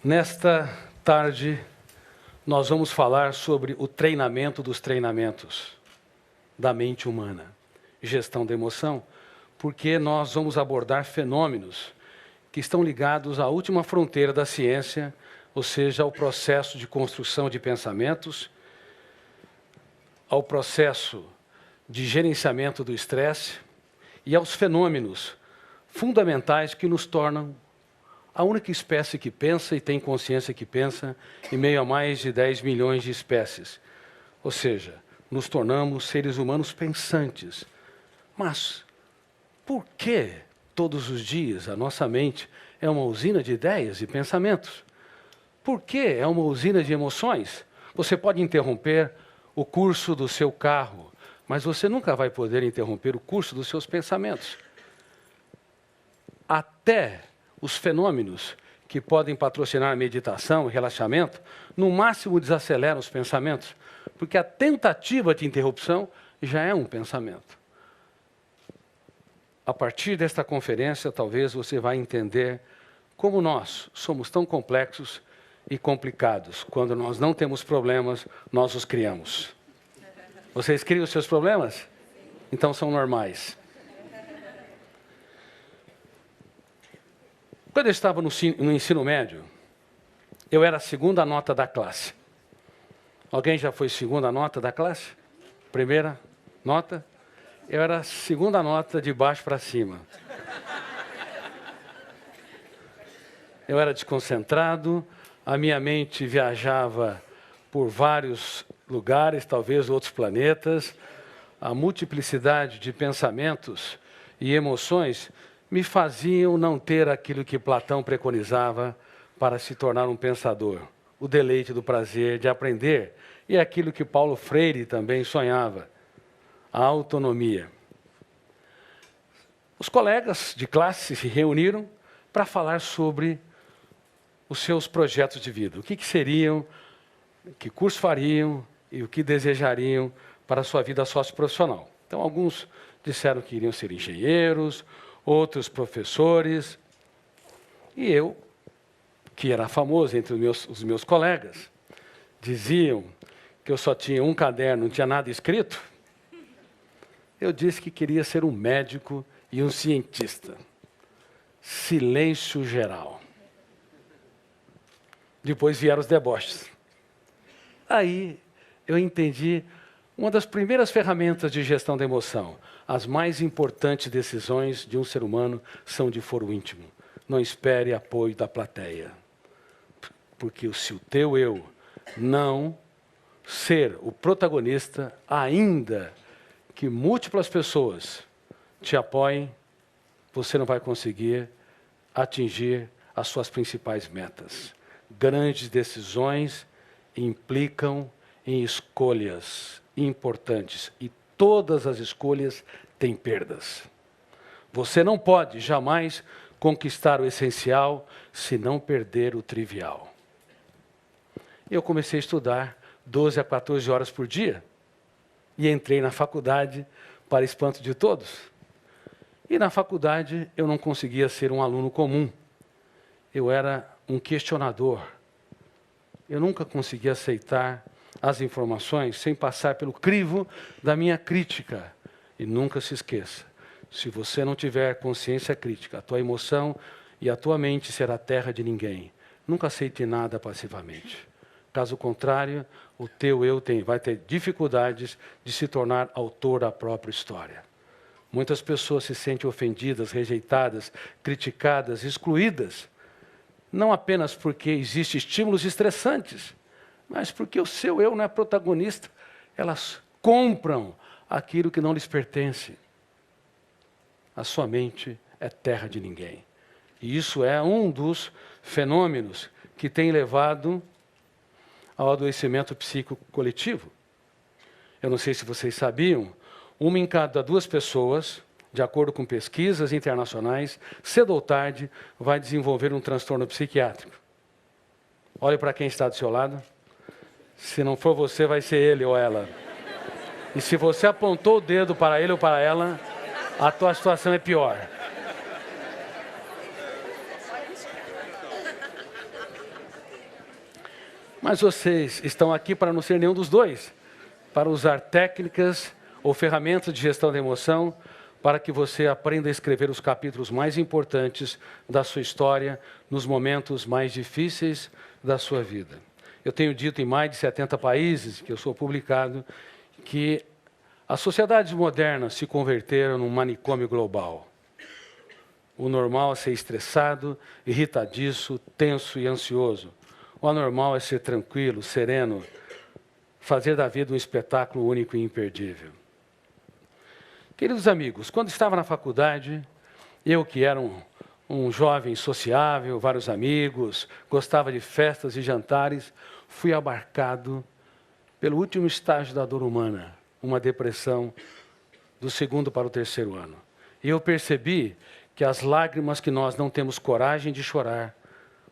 Nesta tarde, nós vamos falar sobre o treinamento dos treinamentos da mente humana, gestão da emoção, porque nós vamos abordar fenômenos que estão ligados à última fronteira da ciência, ou seja, ao processo de construção de pensamentos, ao processo de gerenciamento do estresse e aos fenômenos fundamentais que nos tornam a única espécie que pensa e tem consciência que pensa em meio a mais de 10 milhões de espécies. Ou seja, nos tornamos seres humanos pensantes. Mas por que todos os dias a nossa mente é uma usina de ideias e pensamentos? Por que é uma usina de emoções? Você pode interromper o curso do seu carro, mas você nunca vai poder interromper o curso dos seus pensamentos. Até os fenômenos que podem patrocinar a meditação e relaxamento, no máximo desaceleram os pensamentos, porque a tentativa de interrupção já é um pensamento. A partir desta conferência, talvez você vai entender como nós somos tão complexos e complicados. Quando nós não temos problemas, nós os criamos. Vocês criam os seus problemas? Então são normais. Quando eu estava no ensino médio, eu era a segunda nota da classe. Alguém já foi segunda nota da classe? Primeira nota? Eu era a segunda nota de baixo para cima. Eu era desconcentrado, a minha mente viajava por vários lugares, talvez outros planetas. A multiplicidade de pensamentos e emoções me faziam não ter aquilo que Platão preconizava para se tornar um pensador. O deleite do prazer de aprender. E aquilo que Paulo Freire também sonhava. A autonomia. Os colegas de classe se reuniram para falar sobre os seus projetos de vida. O que seriam, que curso fariam e o que desejariam para a sua vida socioprofissional. Então, alguns disseram que iriam ser engenheiros, outros professores, e eu, que era famoso entre os meus colegas, diziam que eu só tinha um caderno, não tinha nada escrito. Eu disse que queria ser um médico e um cientista. Silêncio geral. Depois vieram os deboches. Aí eu entendi uma das primeiras ferramentas de gestão da emoção. As mais importantes decisões de um ser humano são de foro íntimo. Não espere apoio da plateia. Porque se o teu eu não ser o protagonista, ainda que múltiplas pessoas te apoiem, você não vai conseguir atingir as suas principais metas. Grandes decisões implicam em escolhas importantes e todas as escolhas têm perdas. Você não pode jamais conquistar o essencial se não perder o trivial. Eu comecei a estudar 12 a 14 horas por dia e entrei na faculdade para espanto de todos. E na faculdade eu não conseguia ser um aluno comum. Eu era um questionador. Eu nunca conseguia aceitar as informações sem passar pelo crivo da minha crítica. E nunca se esqueça, se você não tiver consciência crítica, a tua emoção e a tua mente será terra de ninguém. Nunca aceite nada passivamente. Caso contrário, o teu eu vai ter dificuldades de se tornar autor da própria história. Muitas pessoas se sentem ofendidas, rejeitadas, criticadas, excluídas, não apenas porque existem estímulos estressantes, mas porque o seu eu não é protagonista. Elas compram aquilo que não lhes pertence. A sua mente é terra de ninguém. E isso é um dos fenômenos que tem levado ao adoecimento psíquico coletivo. Eu não sei se vocês sabiam, uma em cada 2 pessoas, de acordo com pesquisas internacionais, cedo ou tarde, vai desenvolver um transtorno psiquiátrico. Olhe para quem está do seu lado. Se não for você, vai ser ele ou ela. E se você apontou o dedo para ele ou para ela, a tua situação é pior. Mas vocês estão aqui para não ser nenhum dos dois, para usar técnicas ou ferramentas de gestão da emoção para que você aprenda a escrever os capítulos mais importantes da sua história nos momentos mais difíceis da sua vida. Eu tenho dito em mais de 70 países que eu sou publicado que as sociedades modernas se converteram num manicômio global. O normal é ser estressado, irritadiço, tenso e ansioso. O anormal é ser tranquilo, sereno, fazer da vida um espetáculo único e imperdível. Queridos amigos, quando estava na faculdade, eu que era um jovem sociável, vários amigos, gostava de festas e jantares, fui abarcado pelo último estágio da dor humana, uma depressão do 2º para o 3º ano. E eu percebi que as lágrimas que nós não temos coragem de chorar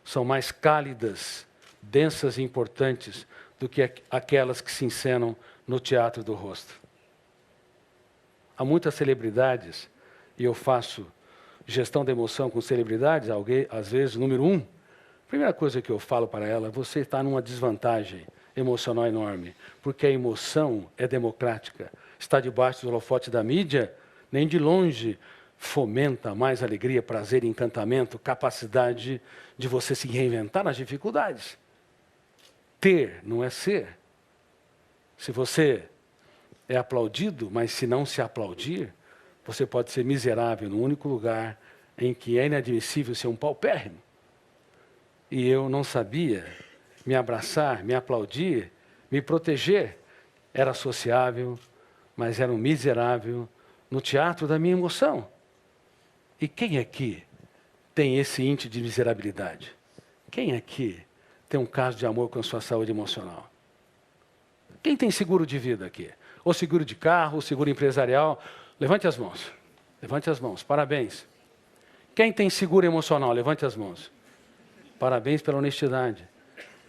são mais cálidas, densas e importantes do que aquelas que se encenam no teatro do rosto. Há muitas celebridades, e eu faço gestão da emoção com celebridades, alguém, às vezes, número 1. A primeira coisa que eu falo para ela, você está numa desvantagem emocional enorme, porque a emoção é democrática, está debaixo do holofote da mídia, nem de longe fomenta mais alegria, prazer, encantamento, capacidade de você se reinventar nas dificuldades. Ter não é ser. Se você é aplaudido, mas se não se aplaudir, você pode ser miserável no único lugar em que é inadmissível ser um paupérrimo. E eu não sabia me abraçar, me aplaudir, me proteger. Era sociável, mas era um miserável no teatro da minha emoção. E quem aqui tem esse índice de miserabilidade? Quem aqui tem um caso de amor com a sua saúde emocional? Quem tem seguro de vida aqui? Ou seguro de carro, ou seguro empresarial? Levante as mãos. Levante as mãos. Parabéns. Quem tem seguro emocional? Levante as mãos. Parabéns pela honestidade.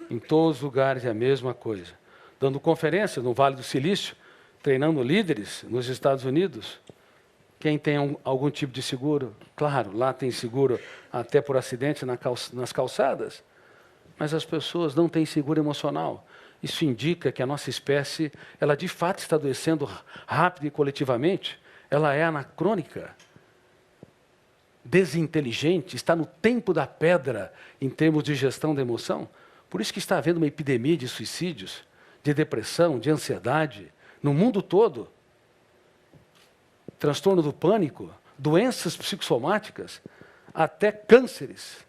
Em todos os lugares é a mesma coisa. Dando conferências no Vale do Silício, treinando líderes nos Estados Unidos. Quem tem algum tipo de seguro? Claro, lá tem seguro até por acidente nas calçadas. Mas as pessoas não têm seguro emocional. Isso indica que a nossa espécie, ela de fato está adoecendo rápido e coletivamente. Ela é anacrônica, desinteligente, está no tempo da pedra em termos de gestão da emoção. Por isso que está havendo uma epidemia de suicídios, de depressão, de ansiedade, no mundo todo. Transtorno do pânico, doenças psicossomáticas, até cânceres.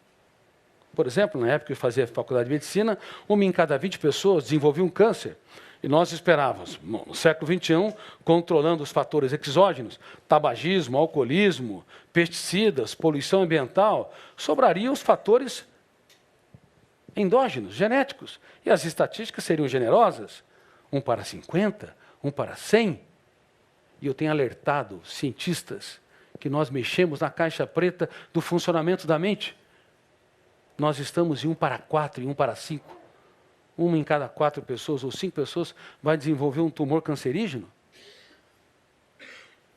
Por exemplo, na época que eu fazia faculdade de medicina, 1 em cada 20 pessoas desenvolvia um câncer. E nós esperávamos, no século XXI, controlando os fatores exógenos, tabagismo, alcoolismo, pesticidas, poluição ambiental, sobrariam os fatores endógenos, genéticos. E as estatísticas seriam generosas, 1 para 50, 1 para 100. E eu tenho alertado cientistas que nós mexemos na caixa preta do funcionamento da mente. Nós estamos em 1 para 4 e 1 para 5. 1 em cada 4 pessoas ou 5 pessoas vai desenvolver um tumor cancerígeno.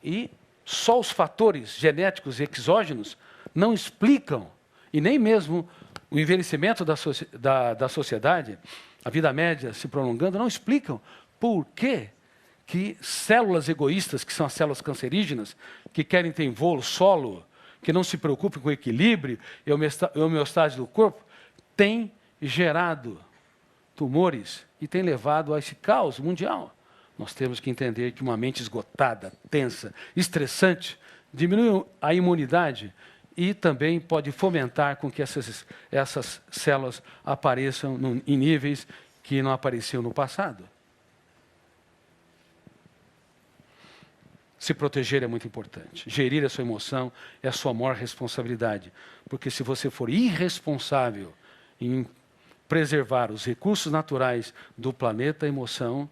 E só os fatores genéticos e exógenos não explicam, e nem mesmo o envelhecimento da sociedade, a vida média se prolongando, não explicam por que células egoístas, que são as células cancerígenas, que querem ter voo solo, que não se preocupem com o equilíbrio e a homeostase do corpo, têm gerado tumores e têm levado a esse caos mundial. Nós temos que entender que uma mente esgotada, tensa, estressante, diminui a imunidade e também pode fomentar com que essas células apareçam em níveis que não apareciam no passado. Se proteger é muito importante. Gerir a sua emoção é a sua maior responsabilidade. Porque se você for irresponsável em preservar os recursos naturais do planeta emoção,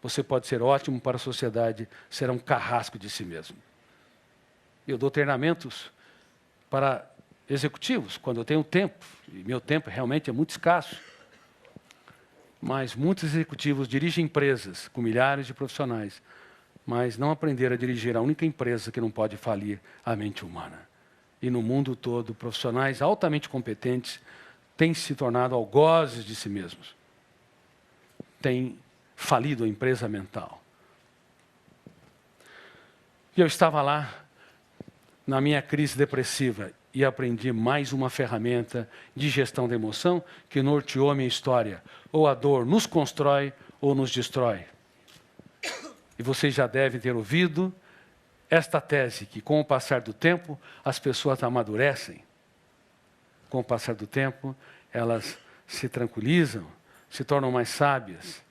você pode ser ótimo para a sociedade, será um carrasco de si mesmo. Eu dou treinamentos para executivos, quando eu tenho tempo, e meu tempo realmente é muito escasso. Mas muitos executivos dirigem empresas com milhares de profissionais, mas não aprenderam a dirigir a única empresa que não pode falir a mente humana. E no mundo todo, profissionais altamente competentes têm se tornado algozes de si mesmos. tem falido a empresa mental. E eu estava lá, na minha crise depressiva, e aprendi mais uma ferramenta de gestão da emoção que norteou a minha história. Ou a dor nos constrói ou nos destrói. E vocês já devem ter ouvido esta tese, que com o passar do tempo, as pessoas amadurecem. Com o passar do tempo, elas se tranquilizam, se tornam mais sábias.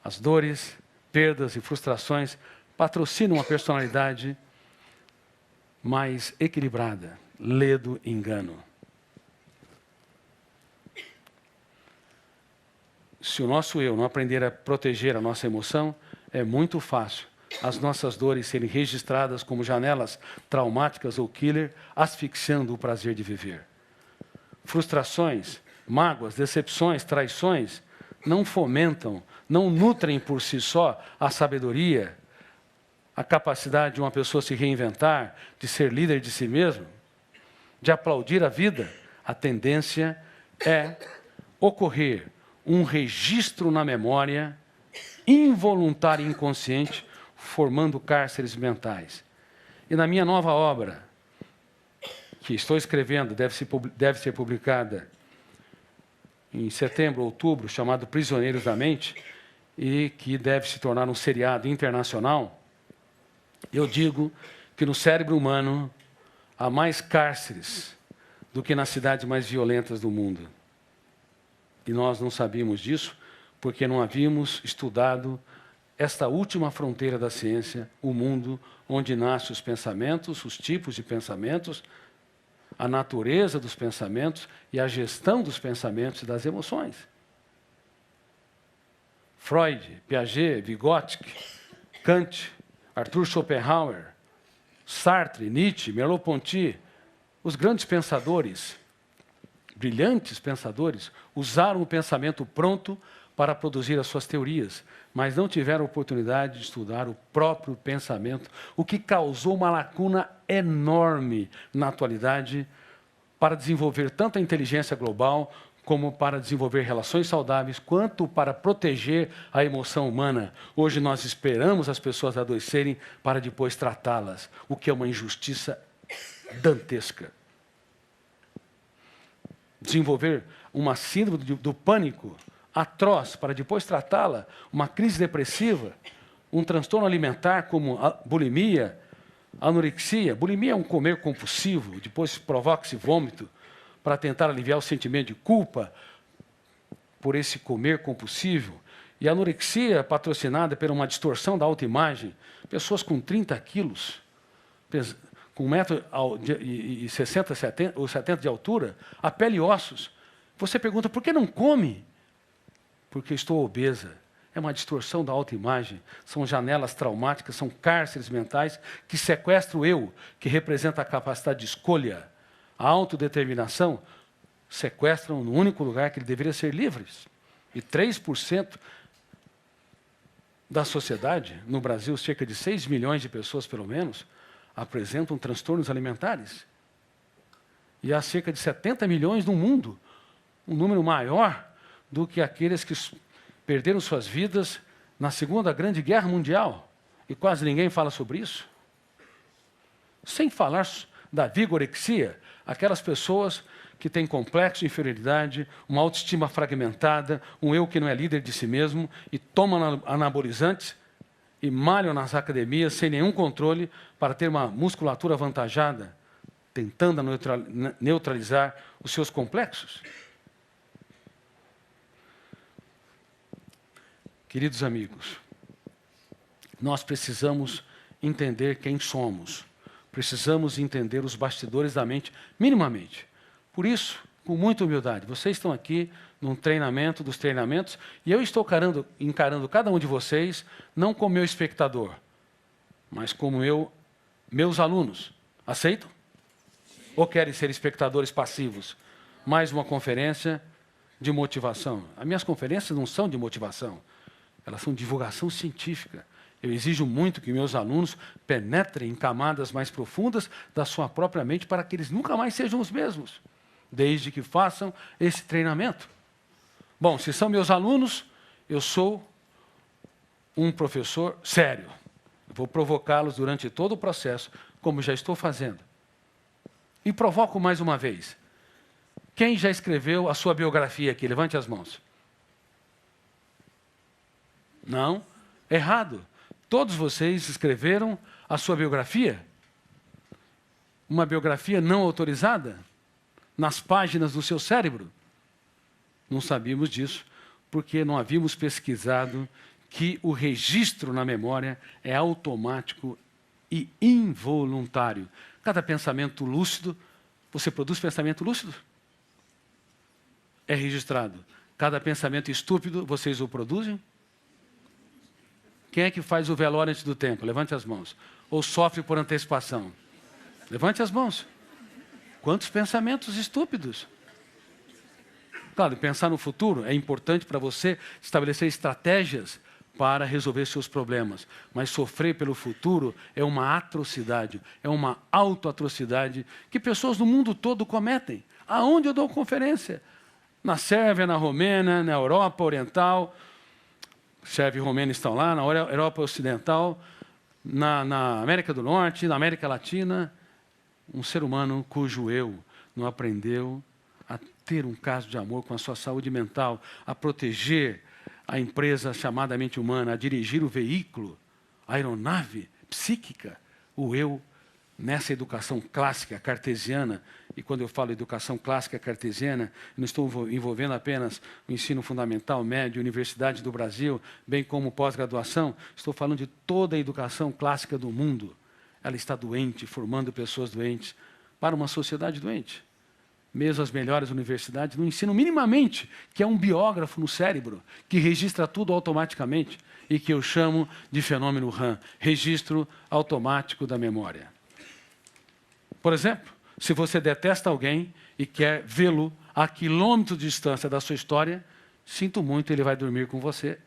As dores, perdas e frustrações patrocinam uma personalidade mais equilibrada. Ledo engano. Se o nosso eu não aprender a proteger a nossa emoção, é muito fácil as nossas dores serem registradas como janelas traumáticas ou killer, asfixiando o prazer de viver. Frustrações, mágoas, decepções, traições não fomentam, não nutrem por si só a sabedoria, a capacidade de uma pessoa se reinventar, de ser líder de si mesmo, de aplaudir a vida. A tendência é ocorrer um registro na memória, involuntário e inconsciente, formando cárceres mentais. E na minha nova obra, que estou escrevendo, deve ser publicada em setembro, outubro, chamado Prisioneiros da Mente, e que deve se tornar um seriado internacional, eu digo que no cérebro humano há mais cárceres do que nas cidades mais violentas do mundo. E nós não sabíamos disso porque não havíamos estudado esta última fronteira da ciência, o mundo onde nascem os pensamentos, os tipos de pensamentos, a natureza dos pensamentos e a gestão dos pensamentos e das emoções. Freud, Piaget, Vygotsky, Kant, Arthur Schopenhauer, Sartre, Nietzsche, Merleau-Ponty, os grandes pensadores, brilhantes pensadores, usaram o pensamento pronto para produzir as suas teorias, mas não tiveram oportunidade de estudar o próprio pensamento, o que causou uma lacuna enorme na atualidade para desenvolver tanto a inteligência global como para desenvolver relações saudáveis, quanto para proteger a emoção humana. Hoje nós esperamos as pessoas adoecerem para depois tratá-las, o que é uma injustiça dantesca. Desenvolver uma síndrome do pânico atroz para depois tratá-la, uma crise depressiva, um transtorno alimentar como a bulimia, anorexia. Bulimia é um comer compulsivo, depois provoca-se vômito para tentar aliviar o sentimento de culpa por esse comer compulsivo. E a anorexia, patrocinada por uma distorção da autoimagem, pessoas com 30 quilos, com 1,60 m ou 70 de altura, a pele e ossos. Você pergunta, por que não come? Porque estou obesa. É uma distorção da autoimagem, são janelas traumáticas, são cárceres mentais que sequestram o eu, que representa a capacidade de escolha, a autodeterminação, sequestram no único lugar que ele deveria ser livre. E 3% da sociedade, no Brasil, cerca de 6 milhões de pessoas, pelo menos, apresentam transtornos alimentares. E há cerca de 70 milhões no mundo, um número maior do que aqueles que perderam suas vidas na Segunda Grande Guerra Mundial. E quase ninguém fala sobre isso. Sem falar da vigorexia, aquelas pessoas que têm complexo de inferioridade, uma autoestima fragmentada, um eu que não é líder de si mesmo, e tomam anabolizantes e malham nas academias sem nenhum controle para ter uma musculatura avantajada, tentando neutralizar os seus complexos. Queridos amigos, nós precisamos entender quem somos. Precisamos entender os bastidores da mente, minimamente. Por isso, com muita humildade, vocês estão aqui num treinamento dos treinamentos, e eu estou encarando cada um de vocês, não como meu espectador, mas como meus alunos. Aceitam? Ou querem ser espectadores passivos? Mais uma conferência de motivação. As minhas conferências não são de motivação. Elas são divulgação científica. Eu exijo muito que meus alunos penetrem em camadas mais profundas da sua própria mente para que eles nunca mais sejam os mesmos, desde que façam esse treinamento. Bom, se são meus alunos, eu sou um professor sério. Eu vou provocá-los durante todo o processo, como já estou fazendo. E provoco mais uma vez. Quem já escreveu a sua biografia aqui? Levante as mãos. Não? Errado. Todos vocês escreveram a sua biografia? Uma biografia não autorizada? Nas páginas do seu cérebro? Não sabíamos disso, porque não havíamos pesquisado que o registro na memória é automático e involuntário. Cada pensamento lúcido, você produz pensamento lúcido? É registrado. Cada pensamento estúpido, vocês o produzem? Quem é que faz o velório antes do tempo? Levante as mãos. Ou sofre por antecipação? Levante as mãos. Quantos pensamentos estúpidos? Claro, pensar no futuro é importante para você estabelecer estratégias para resolver seus problemas. Mas sofrer pelo futuro é uma atrocidade, é uma autoatrocidade que pessoas no mundo todo cometem. Aonde eu dou conferência? Na Sérvia, na Romênia, na Europa Oriental. Sérvia e Romênia estão lá, na Europa Ocidental, na América do Norte, na América Latina. Um ser humano cujo eu não aprendeu a ter um caso de amor com a sua saúde mental, a proteger a empresa chamada mente humana, a dirigir o veículo, a aeronave psíquica, o eu, nessa educação clássica cartesiana. E quando eu falo educação clássica cartesiana, não estou envolvendo apenas o ensino fundamental, médio, universidade do Brasil, bem como pós-graduação, estou falando de toda a educação clássica do mundo. Ela está doente, formando pessoas doentes para uma sociedade doente. Mesmo as melhores universidades não ensinam minimamente que é um biógrafo no cérebro, que registra tudo automaticamente e que eu chamo de fenômeno RAM, registro automático da memória. Por exemplo, se você detesta alguém e quer vê-lo a quilômetros de distância da sua história, sinto muito, ele vai dormir com você.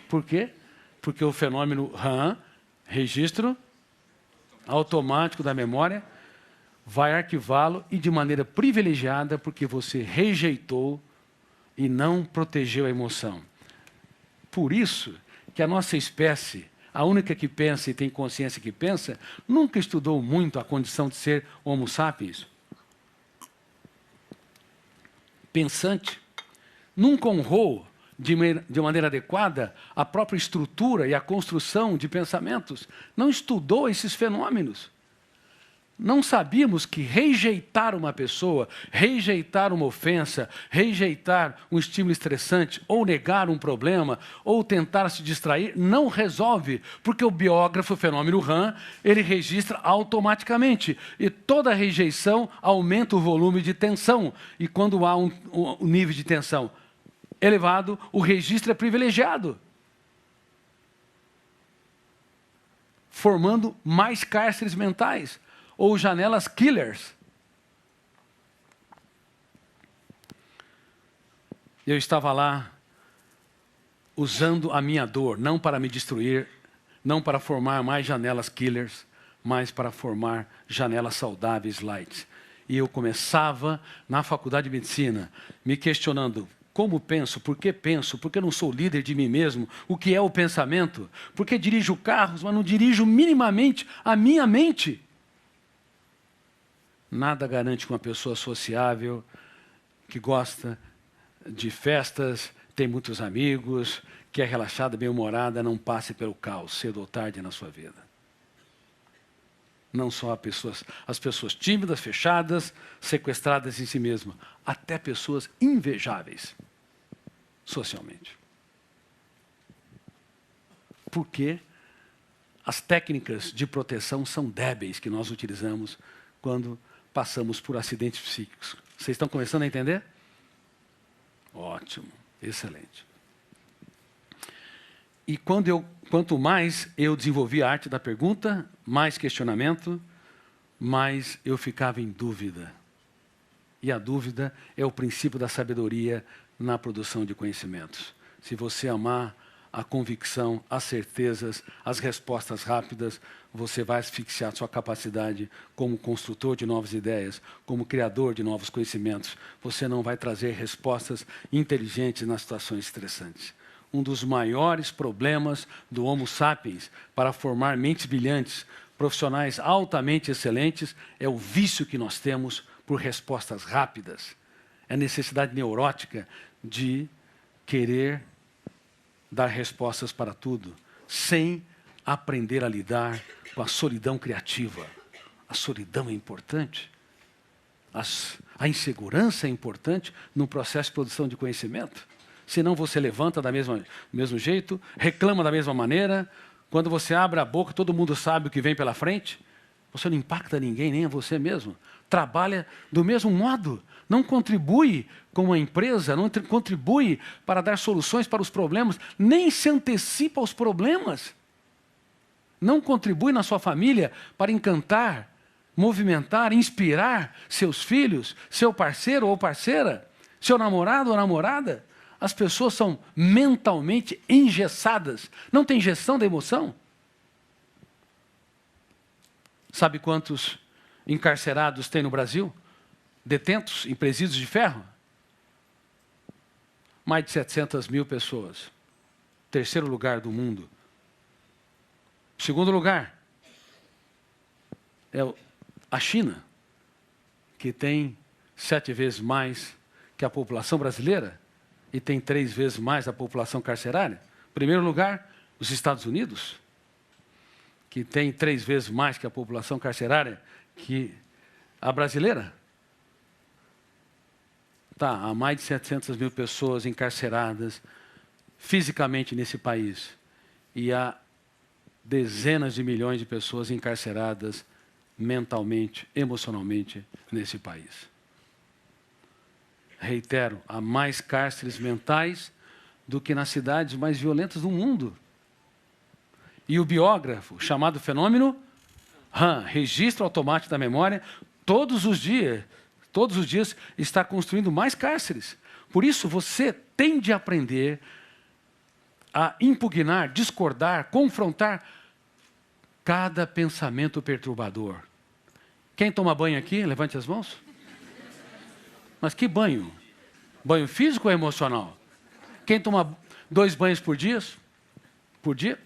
Por quê? Porque o fenômeno RAM, registro automático da memória, vai arquivá-lo e de maneira privilegiada, porque você rejeitou e não protegeu a emoção. Por isso que a nossa espécie, a única que pensa e tem consciência que pensa, nunca estudou muito a condição de ser Homo sapiens. Pensante. Nunca honrou de maneira adequada a própria estrutura e a construção de pensamentos. Não estudou esses fenômenos. Não sabíamos que rejeitar uma pessoa, rejeitar uma ofensa, rejeitar um estímulo estressante, ou negar um problema, ou tentar se distrair, não resolve, porque o biógrafo, o fenômeno RAM, ele registra automaticamente. E toda rejeição aumenta o volume de tensão. E quando há um nível de tensão elevado, o registro é privilegiado, formando mais cárceres mentais, ou janelas killers. Eu estava lá usando a minha dor, não para me destruir, não para formar mais janelas killers, mas para formar janelas saudáveis, light. E eu começava na faculdade de medicina, me questionando: como penso? Por que não sou líder de mim mesmo? O que é o pensamento? Por que dirijo carros, mas não dirijo minimamente a minha mente? Nada garante que uma pessoa sociável, que gosta de festas, tem muitos amigos, que é relaxada, bem-humorada, não passe pelo caos, cedo ou tarde na sua vida. Não só as pessoas tímidas, fechadas, sequestradas em si mesmas, até pessoas invejáveis socialmente. Porque as técnicas de proteção são débeis que nós utilizamos quando passamos por acidentes psíquicos. Vocês estão começando a entender? Ótimo, excelente. E quanto mais eu desenvolvi a arte da pergunta, mais questionamento, mais eu ficava em dúvida. E a dúvida é o princípio da sabedoria na produção de conhecimentos. Se você amar a convicção, as certezas, as respostas rápidas, você vai asfixiar sua capacidade como construtor de novas ideias, como criador de novos conhecimentos. Você não vai trazer respostas inteligentes nas situações estressantes. Um dos maiores problemas do Homo sapiens para formar mentes brilhantes, profissionais altamente excelentes, é o vício que nós temos por respostas rápidas. É a necessidade neurótica de querer dar respostas para tudo, sem aprender a lidar com a solidão criativa. A solidão é importante. A insegurança é importante no processo de produção de conhecimento. Senão você levanta do mesmo jeito, reclama da mesma maneira. Quando você abre a boca, todo mundo sabe o que vem pela frente. Você não impacta ninguém, nem a você mesmo. Trabalha do mesmo modo. Não contribui como uma empresa, não contribui para dar soluções para os problemas, nem se antecipa aos problemas. Não contribui na sua família para encantar, movimentar, inspirar seus filhos, seu parceiro ou parceira, seu namorado ou namorada. As pessoas são mentalmente engessadas. Não tem gestão da emoção. Sabe quantos encarcerados tem no Brasil? Detentos em presídios de ferro? Mais de 700 mil pessoas. Terceiro lugar do mundo. Segundo lugar é a China, que tem 7 vezes mais que a população brasileira e tem 3 vezes mais a população carcerária. Primeiro lugar, os Estados Unidos, que tem 3 vezes mais que a população carcerária que a brasileira. Há mais de 700 mil pessoas encarceradas fisicamente nesse país. E há dezenas de milhões de pessoas encarceradas mentalmente, emocionalmente nesse país. Reitero, há mais cárceres mentais do que nas cidades mais violentas do mundo. E o biógrafo, chamado fenômeno RAM, registro automático da memória, todos os dias está construindo mais cárceres. Por isso, você tem de aprender a impugnar, discordar, confrontar cada pensamento perturbador. Quem toma banho aqui, levante as mãos. Mas que banho? Banho físico ou emocional? Quem toma 2 banhos por dia? Por dia?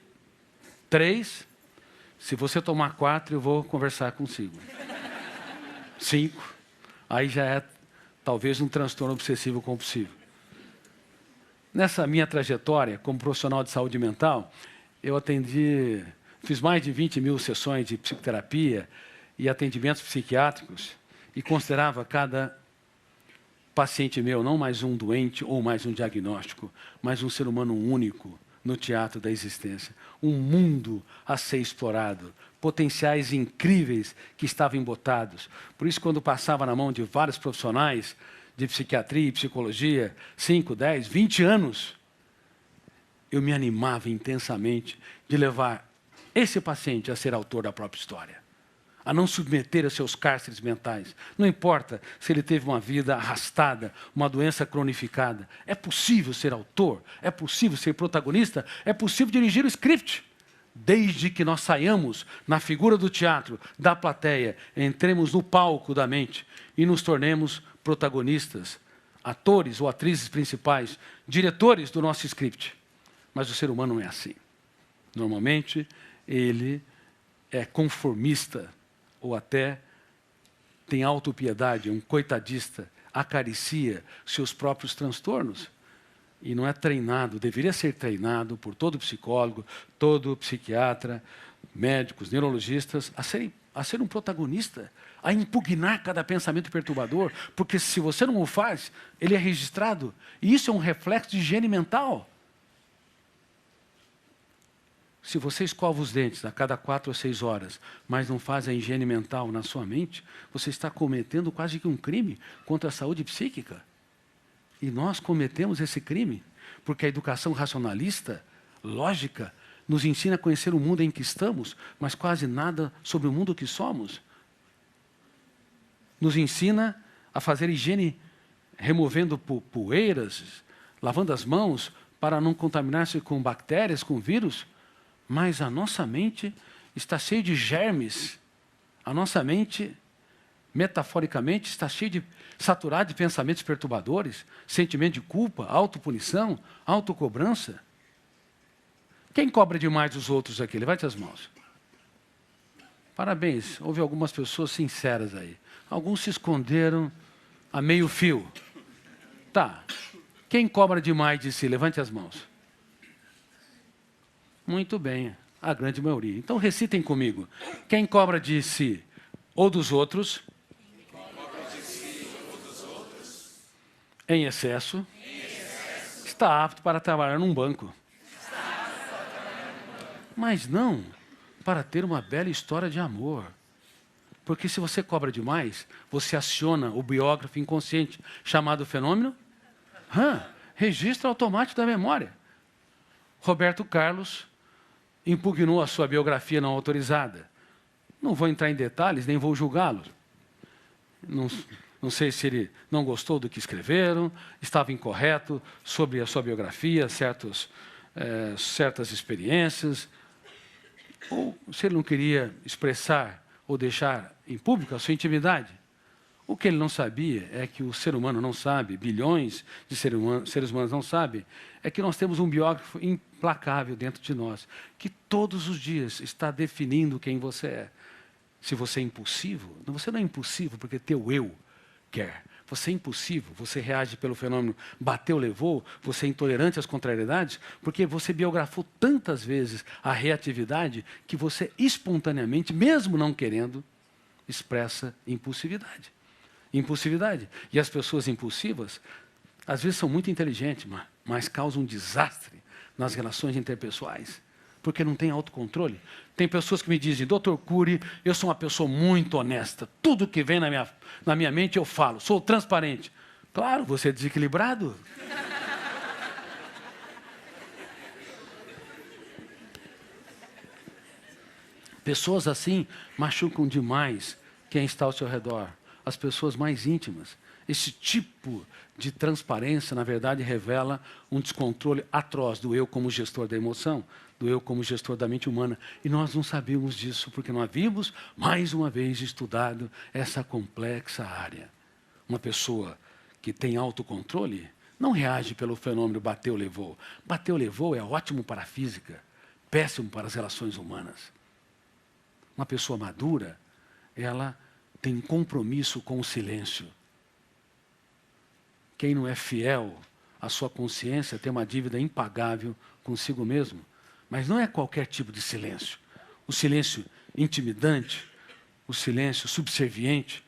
3. Se você tomar 4, eu vou conversar consigo. 5. Aí já é talvez um transtorno obsessivo compulsivo. Nessa minha trajetória como profissional de saúde mental, eu fiz mais de 20 mil sessões de psicoterapia e atendimentos psiquiátricos e considerava cada paciente meu não mais um doente ou mais um diagnóstico, mas um ser humano único no teatro da existência. Um mundo a ser explorado, potenciais incríveis que estavam embotados. Por isso, quando passava na mão de vários profissionais de psiquiatria e psicologia, 5, 10, 20 anos, eu me animava intensamente de levar esse paciente a ser autor da própria história, a não submeter a seus cárceres mentais. Não importa se ele teve uma vida arrastada, uma doença cronificada. É possível ser autor, é possível ser protagonista, é possível dirigir o script. Desde que nós saiamos na figura do teatro, da plateia, entremos no palco da mente e nos tornemos protagonistas, atores ou atrizes principais, diretores do nosso script. Mas o ser humano não é assim. Normalmente, ele é conformista, ou até tem autopiedade, um coitadista, acaricia seus próprios transtornos. E não é treinado, deveria ser treinado por todo psicólogo, todo psiquiatra, médicos, neurologistas, a ser um protagonista, a impugnar cada pensamento perturbador, porque se você não o faz, ele é registrado. E isso é um reflexo de higiene mental. Se você escova os dentes a cada 4 ou 6 horas, mas não faz a higiene mental na sua mente, você está cometendo quase que um crime contra a saúde psíquica. E nós cometemos esse crime, porque a educação racionalista, lógica, nos ensina a conhecer o mundo em que estamos, mas quase nada sobre o mundo que somos. Nos ensina a fazer higiene removendo poeiras, lavando as mãos, para não contaminar-se com bactérias, com vírus, mas a nossa mente está cheia de germes. A nossa mente, metaforicamente, está saturada de pensamentos perturbadores, sentimento de culpa, autopunição, autocobrança. Quem cobra demais os outros aqui? Levante as mãos. Parabéns, houve algumas pessoas sinceras aí. Alguns se esconderam a meio fio. Tá. Quem cobra demais de si? Levante as mãos. Muito bem, a grande maioria. Então recitem comigo. Quem cobra de si ou dos outros, em excesso, está apto para trabalhar num banco. Mas não para ter uma bela história de amor. Porque se você cobra demais, você aciona o biógrafo inconsciente, chamado fenômeno registro automático da memória. Roberto Carlos impugnou a sua biografia não autorizada. Não vou entrar em detalhes, nem vou julgá-lo. Não sei se ele não gostou do que escreveram, estava incorreto sobre a sua biografia, certas experiências, ou se ele não queria expressar ou deixar em público a sua intimidade. O que ele não sabia é que o ser humano não sabe, bilhões de seres humanos não sabem, é que nós temos um biógrafo implacável dentro de nós, que todos os dias está definindo quem você é. Se você é impulsivo, você não é impulsivo porque teu eu quer. Você é impulsivo, você reage pelo fenômeno bateu, levou, você é intolerante às contrariedades, porque você biografou tantas vezes a reatividade que você espontaneamente, mesmo não querendo, expressa impulsividade. Impulsividade. E as pessoas impulsivas, às vezes são muito inteligentes, mas causam um desastre nas relações interpessoais, porque não tem autocontrole. Tem pessoas que me dizem, Dr. Cury, eu sou uma pessoa muito honesta, tudo que vem na minha mente eu falo, sou transparente. Claro, você é desequilibrado. Pessoas assim machucam demais quem está ao seu redor, as pessoas mais íntimas. Esse tipo de transparência, na verdade, revela um descontrole atroz do eu como gestor da emoção, do eu como gestor da mente humana. E nós não sabíamos disso, porque não havíamos, mais uma vez, estudado essa complexa área. Uma pessoa que tem autocontrole não reage pelo fenômeno bateu, levou. Bateu, levou é ótimo para a física, péssimo para as relações humanas. Uma pessoa madura, ela tem compromisso com o silêncio. Quem não é fiel à sua consciência tem uma dívida impagável consigo mesmo. Mas não é qualquer tipo de silêncio. O silêncio intimidante, o silêncio subserviente,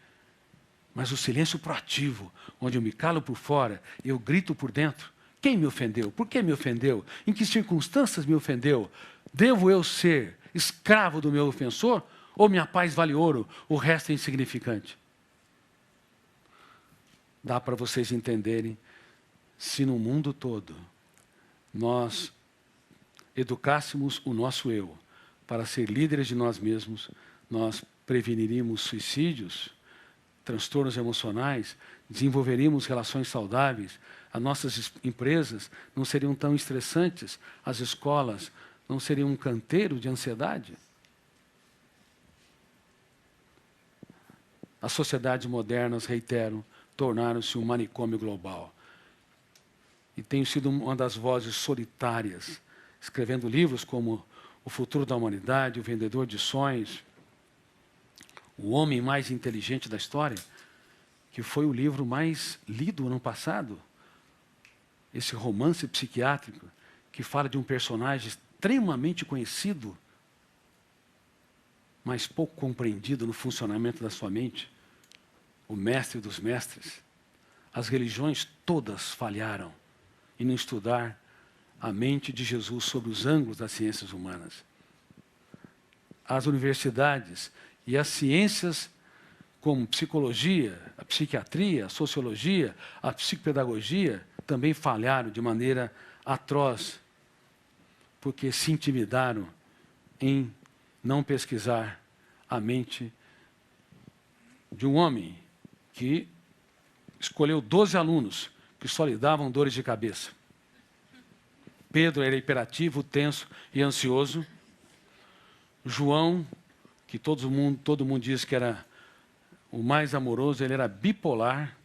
mas o silêncio proativo, onde eu me calo por fora, eu grito por dentro. Quem me ofendeu? Por que me ofendeu? Em que circunstâncias me ofendeu? Devo eu ser escravo do meu ofensor? Ou minha paz vale ouro, o resto é insignificante? Dá para vocês entenderem, se no mundo todo nós educássemos o nosso eu para ser líderes de nós mesmos, nós preveniríamos suicídios, transtornos emocionais, desenvolveríamos relações saudáveis, as nossas empresas não seriam tão estressantes, as escolas não seriam um canteiro de ansiedade. As sociedades modernas, reitero, tornaram-se um manicômio global. E tenho sido uma das vozes solitárias, escrevendo livros como O Futuro da Humanidade, O Vendedor de Sonhos, O Homem Mais Inteligente da História, que foi o livro mais lido ano passado. Esse romance psiquiátrico que fala de um personagem extremamente conhecido, mas pouco compreendido no funcionamento da sua mente, o mestre dos mestres. As religiões todas falharam em não estudar a mente de Jesus sobre os ângulos das ciências humanas. As universidades e as ciências como psicologia, a psiquiatria, a sociologia, a psicopedagogia, também falharam de maneira atroz, porque se intimidaram em não pesquisar a mente de um homem que escolheu 12 alunos que só lhe davam dores de cabeça. Pedro era hiperativo, tenso e ansioso. João, que todo mundo diz que era o mais amoroso, ele era bipolar.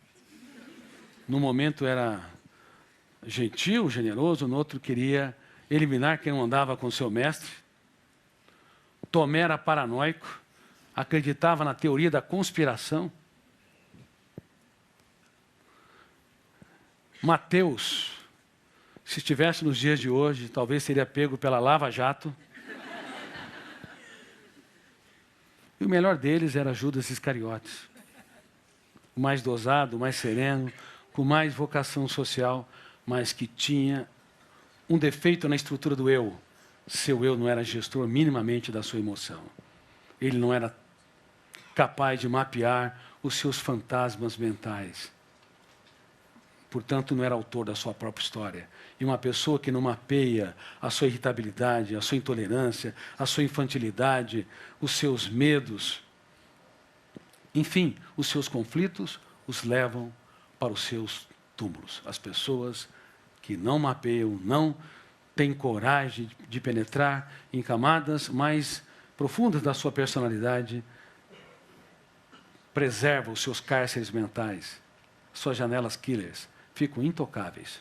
No momento era gentil, generoso, no outro queria eliminar quem não andava com seu mestre. Tomé era paranoico, acreditava na teoria da conspiração. Mateus, se estivesse nos dias de hoje, talvez seria pego pela Lava Jato. E o melhor deles era Judas Iscariotes. O mais dosado, o mais sereno, com mais vocação social, mas que tinha um defeito na estrutura do eu. Seu eu não era gestor minimamente da sua emoção. Ele não era capaz de mapear os seus fantasmas mentais. Portanto, não era autor da sua própria história. E uma pessoa que não mapeia a sua irritabilidade, a sua intolerância, a sua infantilidade, os seus medos, enfim, os seus conflitos, os levam para os seus túmulos. As pessoas que não mapeiam, não têm coragem de penetrar em camadas mais profundas da sua personalidade, preservam os seus cárceres mentais, suas janelas killers, ficam intocáveis.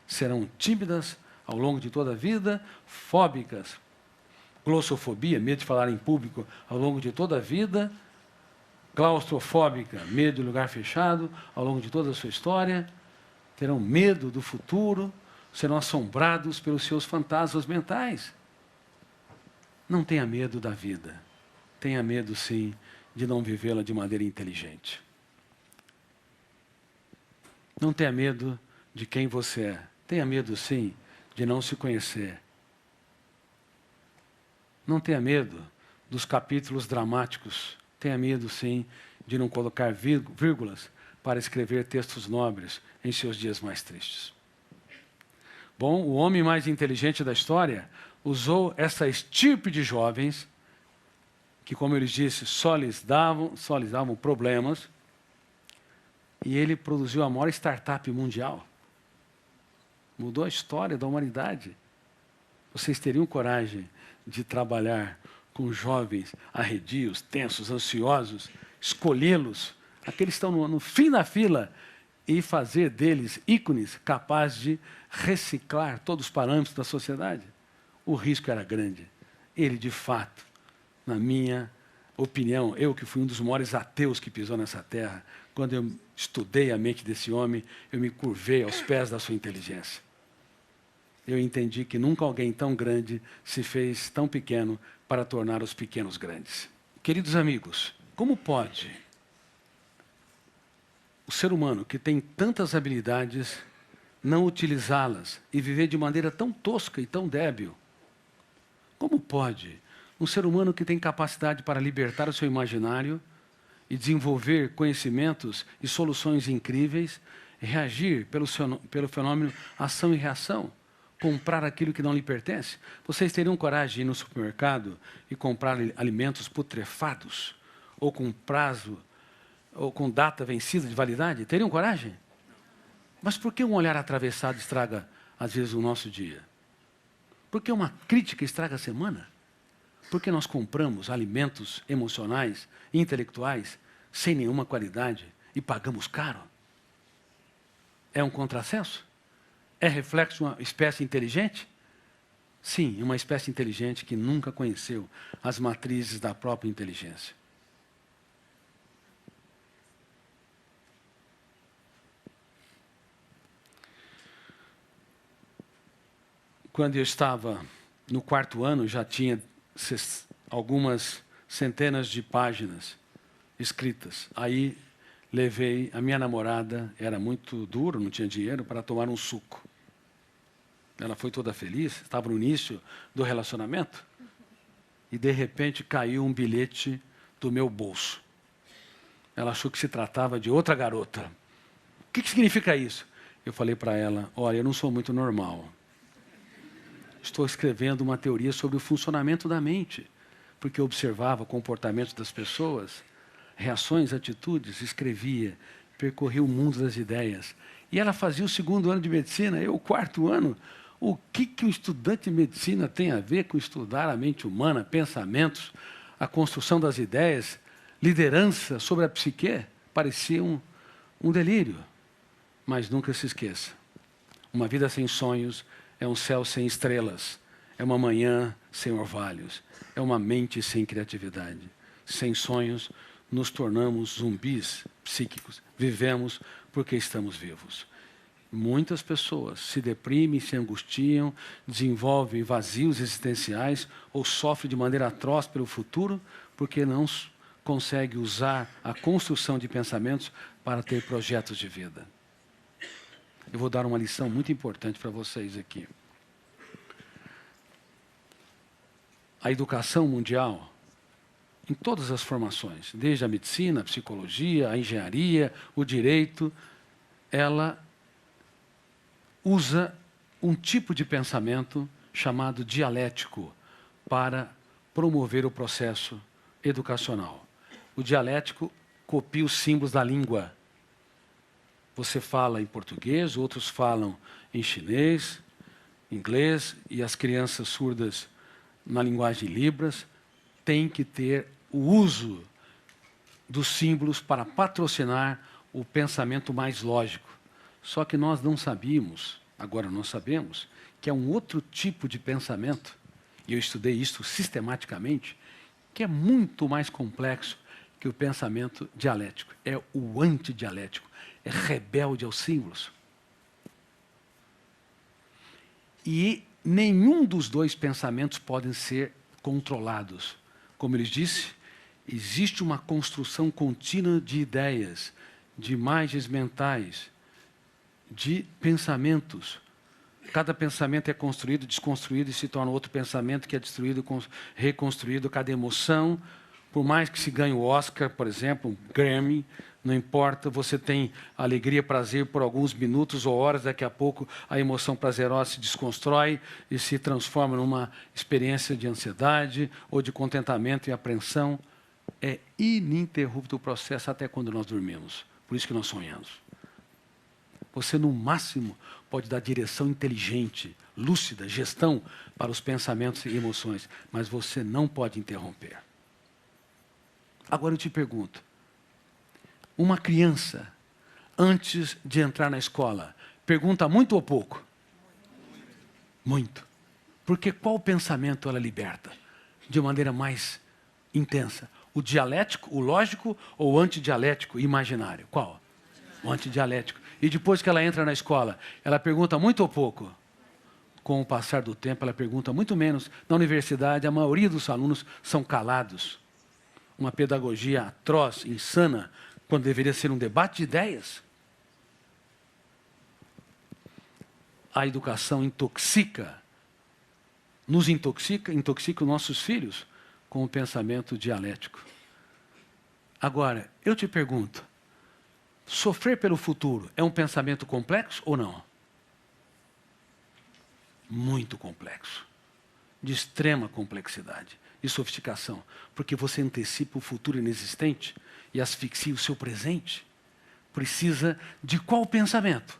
Serão tímidas ao longo de toda a vida, fóbicas, glossofobia, medo de falar em público ao longo de toda a vida, claustrofóbica, medo de lugar fechado ao longo de toda a sua história, terão medo do futuro, serão assombrados pelos seus fantasmas mentais. Não tenha medo da vida. Tenha medo, sim, de não vivê-la de maneira inteligente. Não tenha medo de quem você é. Tenha medo, sim, de não se conhecer. Não tenha medo dos capítulos dramáticos. Tenha medo, sim, de não colocar vírgulas para escrever textos nobres em seus dias mais tristes. Bom, o homem mais inteligente da história usou essa estirpe de jovens que, como eu lhes disse, só lhes davam problemas, e ele produziu a maior startup mundial. Mudou a história da humanidade. Vocês teriam coragem de trabalhar com jovens arredios, tensos, ansiosos, escolhê-los, aqueles que estão no fim da fila, e fazer deles ícones capazes de reciclar todos os parâmetros da sociedade? O risco era grande. Ele, de fato, na minha opinião, eu que fui um dos maiores ateus que pisou nessa terra, quando eu estudei a mente desse homem, eu me curvei aos pés da sua inteligência. Eu entendi que nunca alguém tão grande se fez tão pequeno para tornar os pequenos grandes. Queridos amigos, como pode o ser humano que tem tantas habilidades não utilizá-las e viver de maneira tão tosca e tão débil? Como pode um ser humano que tem capacidade para libertar o seu imaginário e desenvolver conhecimentos e soluções incríveis, reagir pelo fenômeno ação e reação, comprar aquilo que não lhe pertence? Vocês teriam coragem de ir no supermercado e comprar alimentos putrefados, ou com prazo, ou com data vencida de validade? Teriam coragem? Mas por que um olhar atravessado estraga, às vezes, o nosso dia? Por que uma crítica estraga a semana? Por que nós compramos alimentos emocionais, intelectuais, sem nenhuma qualidade e pagamos caro? É um contrassenso? É reflexo de uma espécie inteligente? Sim, uma espécie inteligente que nunca conheceu as matrizes da própria inteligência. Quando eu estava no 4º ano, já tinha algumas centenas de páginas escritas. Aí levei a minha namorada, era muito duro, não tinha dinheiro, para tomar um suco. Ela foi toda feliz, estava no início do relacionamento, e de repente caiu um bilhete do meu bolso. Ela achou que se tratava de outra garota. O que significa isso? Eu falei para ela: olha, eu não sou muito normal. Estou escrevendo uma teoria sobre o funcionamento da mente, porque eu observava o comportamento das pessoas, reações, atitudes, escrevia, percorri o mundo das ideias. E ela fazia o 2º ano de medicina, eu o 4º ano. O que um estudante de medicina tem a ver com estudar a mente humana, pensamentos, a construção das ideias, liderança sobre a psique? Parecia um delírio. Mas nunca se esqueça, uma vida sem sonhos é um céu sem estrelas, é uma manhã sem orvalhos, é uma mente sem criatividade. Sem sonhos, nos tornamos zumbis psíquicos. Vivemos porque estamos vivos. Muitas pessoas se deprimem, se angustiam, desenvolvem vazios existenciais ou sofrem de maneira atroz pelo futuro porque não conseguem usar a construção de pensamentos para ter projetos de vida. Eu vou dar uma lição muito importante para vocês aqui. A educação mundial, em todas as formações, desde a medicina, a psicologia, a engenharia, o direito, ela usa um tipo de pensamento chamado dialético para promover o processo educacional. O dialético copia os símbolos da língua. Você fala em português, outros falam em chinês, inglês, e as crianças surdas na linguagem Libras têm que ter o uso dos símbolos para patrocinar o pensamento mais lógico. Só que nós não sabíamos, agora nós sabemos, que é um outro tipo de pensamento, e eu estudei isso sistematicamente, que é muito mais complexo que o pensamento dialético. É o antidialético, é rebelde aos símbolos. E nenhum dos dois pensamentos podem ser controlados. Como ele disse, existe uma construção contínua de ideias, de imagens mentais, de pensamentos. Cada pensamento é construído, desconstruído e se torna outro pensamento que é destruído, reconstruído. Cada emoção, por mais que se ganhe o Oscar, por exemplo, um Grammy, não importa, você tem alegria, prazer por alguns minutos ou horas, daqui a pouco a emoção prazerosa se desconstrói e se transforma numa experiência de ansiedade ou de contentamento e apreensão. É ininterrupto o processo até quando nós dormimos. Por isso que nós sonhamos. Você, no máximo, pode dar direção inteligente, lúcida, gestão para os pensamentos e emoções, mas você não pode interromper. Agora eu te pergunto, uma criança, antes de entrar na escola, pergunta muito ou pouco? Muito. Porque qual pensamento ela liberta de maneira mais intensa? O dialético, o lógico ou o antidialético, imaginário? Qual? O antidialético. E depois que ela entra na escola, ela pergunta muito ou pouco? Com o passar do tempo, ela pergunta muito menos. Na universidade, a maioria dos alunos são calados. Uma pedagogia atroz, insana, quando deveria ser um debate de ideias. A educação intoxica, nos intoxica os nossos filhos com o pensamento dialético. Agora, eu te pergunto, sofrer pelo futuro é um pensamento complexo ou não? Muito complexo, de extrema complexidade e sofisticação, porque você antecipa o futuro inexistente e asfixia o seu presente. Precisa de qual pensamento?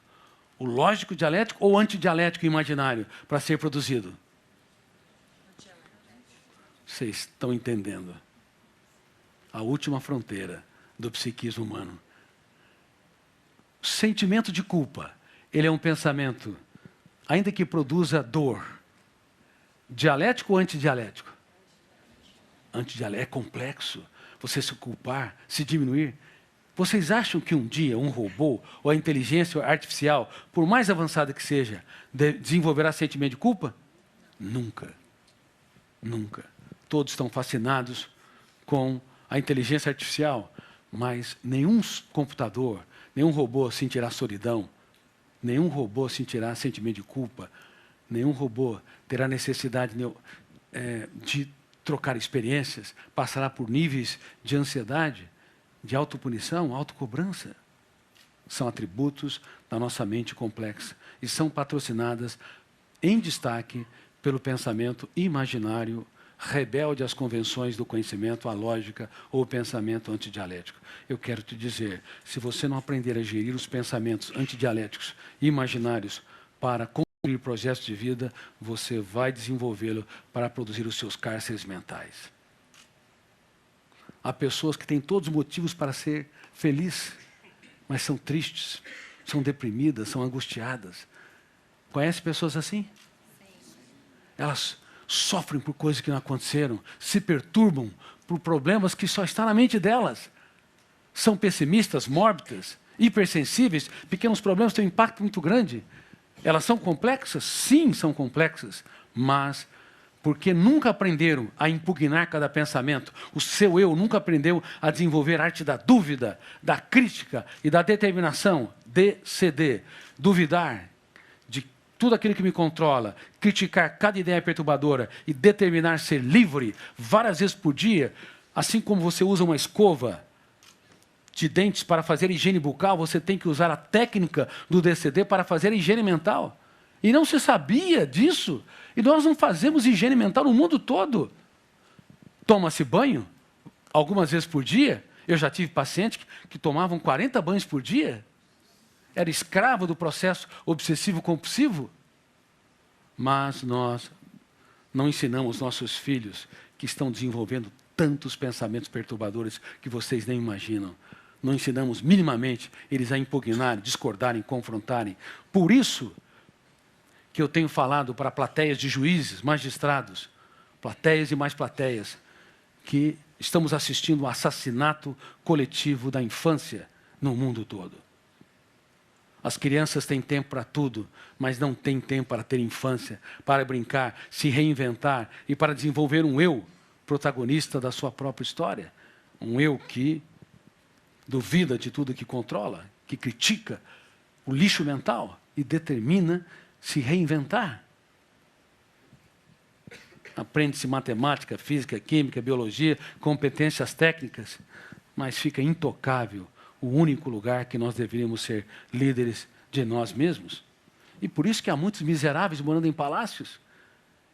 O lógico dialético ou o antidialético imaginário para ser produzido? Vocês estão entendendo? A última fronteira do psiquismo humano. O sentimento de culpa, ele é um pensamento, ainda que produza dor, dialético ou antidialético? Antidialético é complexo. Você se culpar, se diminuir. Vocês acham que um dia um robô ou a inteligência artificial, por mais avançada que seja, desenvolverá sentimento de culpa? Nunca. Nunca. Todos estão fascinados com a inteligência artificial, mas nenhum computador, nenhum robô sentirá solidão, nenhum robô sentirá sentimento de culpa, nenhum robô terá necessidade de trocar experiências, passará por níveis de ansiedade, de autopunição, autocobrança. São atributos da nossa mente complexa e são patrocinadas em destaque pelo pensamento imaginário rebelde às convenções do conhecimento, à lógica ou o pensamento antidialético. Eu quero te dizer, se você não aprender a gerir os pensamentos antidialéticos e imaginários para construir projetos de vida, você vai desenvolvê-lo para produzir os seus cárceres mentais. Há pessoas que têm todos os motivos para ser felizes, mas são tristes, são deprimidas, são angustiadas. Conhece pessoas assim? Elas sofrem por coisas que não aconteceram, se perturbam por problemas que só estão na mente delas. São pessimistas, mórbidas, hipersensíveis, pequenos problemas têm um impacto muito grande. Elas são complexas? Sim, são complexas, mas porque nunca aprenderam a impugnar cada pensamento, o seu eu nunca aprendeu a desenvolver a arte da dúvida, da crítica e da determinação, DCD, duvidar de tudo aquilo que me controla, criticar cada ideia perturbadora e determinar ser livre várias vezes por dia, assim como você usa uma escova de dentes para fazer higiene bucal, você tem que usar a técnica do DCD para fazer a higiene mental. E não se sabia disso. E nós não fazemos higiene mental no mundo todo. Toma-se banho algumas vezes por dia. Eu já tive pacientes que tomavam 40 banhos por dia. Era escravo do processo obsessivo-compulsivo. Mas nós não ensinamos nossos filhos que estão desenvolvendo tantos pensamentos perturbadores que vocês nem imaginam. Não ensinamos minimamente eles a impugnarem, discordarem, confrontarem. Por isso que eu tenho falado para plateias de juízes, magistrados, plateias e mais plateias, que estamos assistindo um assassinato coletivo da infância no mundo todo. As crianças têm tempo para tudo, mas não têm tempo para ter infância, para brincar, se reinventar e para desenvolver um eu protagonista da sua própria história. Um eu que duvida de tudo que controla, que critica o lixo mental e determina se reinventar. Aprende-se matemática, física, química, biologia, competências técnicas, mas fica intocável o único lugar que nós deveríamos ser líderes de nós mesmos. E por isso que há muitos miseráveis morando em palácios.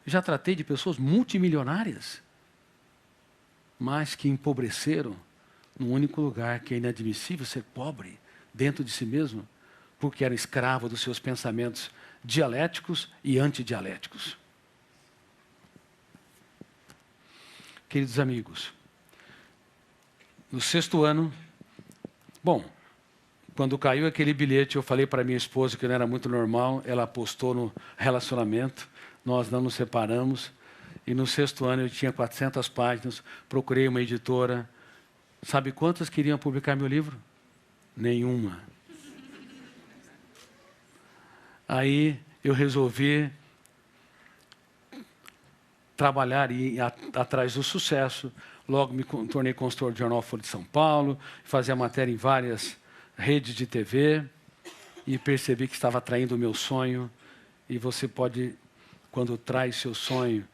Já tratei de pessoas multimilionárias, mas que empobreceram num único lugar que é inadmissível ser pobre dentro de si mesmo, porque era escravo dos seus pensamentos dialéticos e antidialéticos. Queridos amigos, no 6º ano, bom, quando caiu aquele bilhete, eu falei para minha esposa que não era muito normal, ela apostou no relacionamento, nós não nos separamos, e no 6º ano eu tinha 400 páginas, procurei uma editora. Sabe quantas queriam publicar meu livro? Nenhuma. Aí eu resolvi trabalhar e ir atrás do sucesso. Logo me tornei consultor do jornal Folha de São Paulo, fazia matéria em várias redes de TV e percebi que estava atraindo o meu sonho. E você pode, quando traz seu sonho,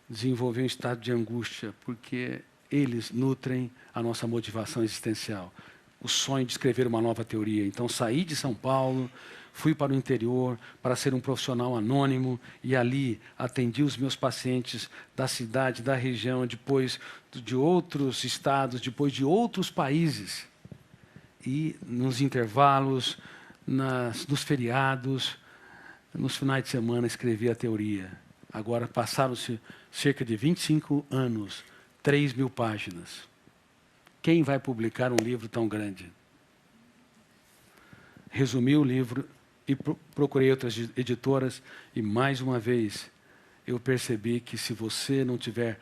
desenvolver um estado de angústia, porque eles nutrem a nossa motivação existencial. O sonho de escrever uma nova teoria. Então saí de São Paulo, fui para o interior para ser um profissional anônimo e ali atendi os meus pacientes da cidade, da região, depois de outros estados, depois de outros países. E nos intervalos, nos feriados, nos finais de semana escrevi a teoria. Agora passaram-se cerca de 25 anos, 3.000 páginas. Quem vai publicar um livro tão grande? Resumi o livro e procurei outras editoras e, mais uma vez, eu percebi que se você não tiver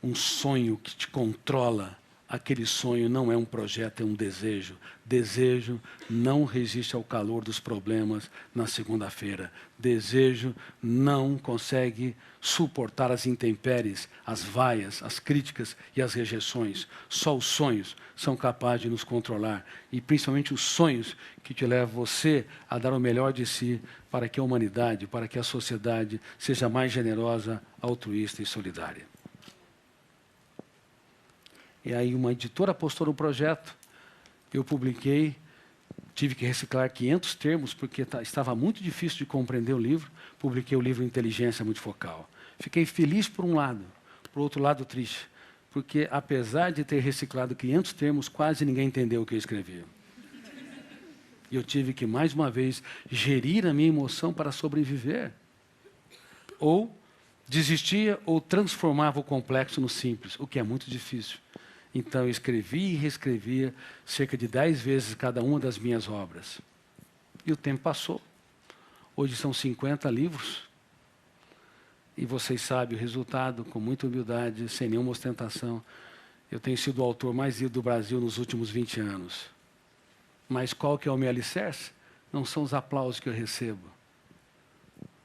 um sonho que te controla, aquele sonho não é um projeto, é um desejo. Desejo não resiste ao calor dos problemas na segunda-feira. Desejo não consegue suportar as intempéries, as vaias, as críticas e as rejeições. Só os sonhos são capazes de nos controlar. E principalmente os sonhos que te levam você a dar o melhor de si para que a humanidade, para que a sociedade seja mais generosa, altruísta e solidária. E aí uma editora apostou no projeto, eu publiquei, tive que reciclar 500 termos, porque estava muito difícil de compreender o livro, publiquei o livro Inteligência Multifocal. Fiquei feliz por um lado, por outro lado, triste. Porque, apesar de ter reciclado 500 termos, quase ninguém entendeu o que eu escrevia. E eu tive que, mais uma vez, gerir a minha emoção para sobreviver. Ou desistia ou transformava o complexo no simples, o que é muito difícil. Então, eu escrevia e reescrevia cerca de 10 vezes cada uma das minhas obras. E o tempo passou. Hoje são 50 livros. E vocês sabem o resultado, com muita humildade, sem nenhuma ostentação. Eu tenho sido o autor mais lido do Brasil nos últimos 20 anos. Mas qual que é o meu alicerce? Não são os aplausos que eu recebo.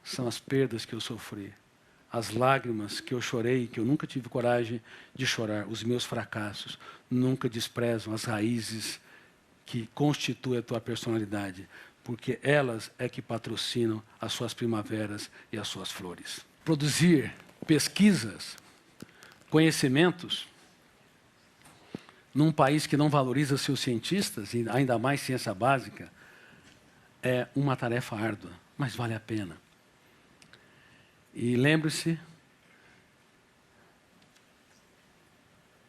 São as perdas que eu sofri. As lágrimas que eu chorei, que eu nunca tive coragem de chorar. Os meus fracassos nunca desprezam as raízes que constituem a tua personalidade. Porque elas é que patrocinam as suas primaveras e as suas flores. Produzir pesquisas, conhecimentos, num país que não valoriza seus cientistas, e ainda mais ciência básica, é uma tarefa árdua, mas vale a pena. E lembre-se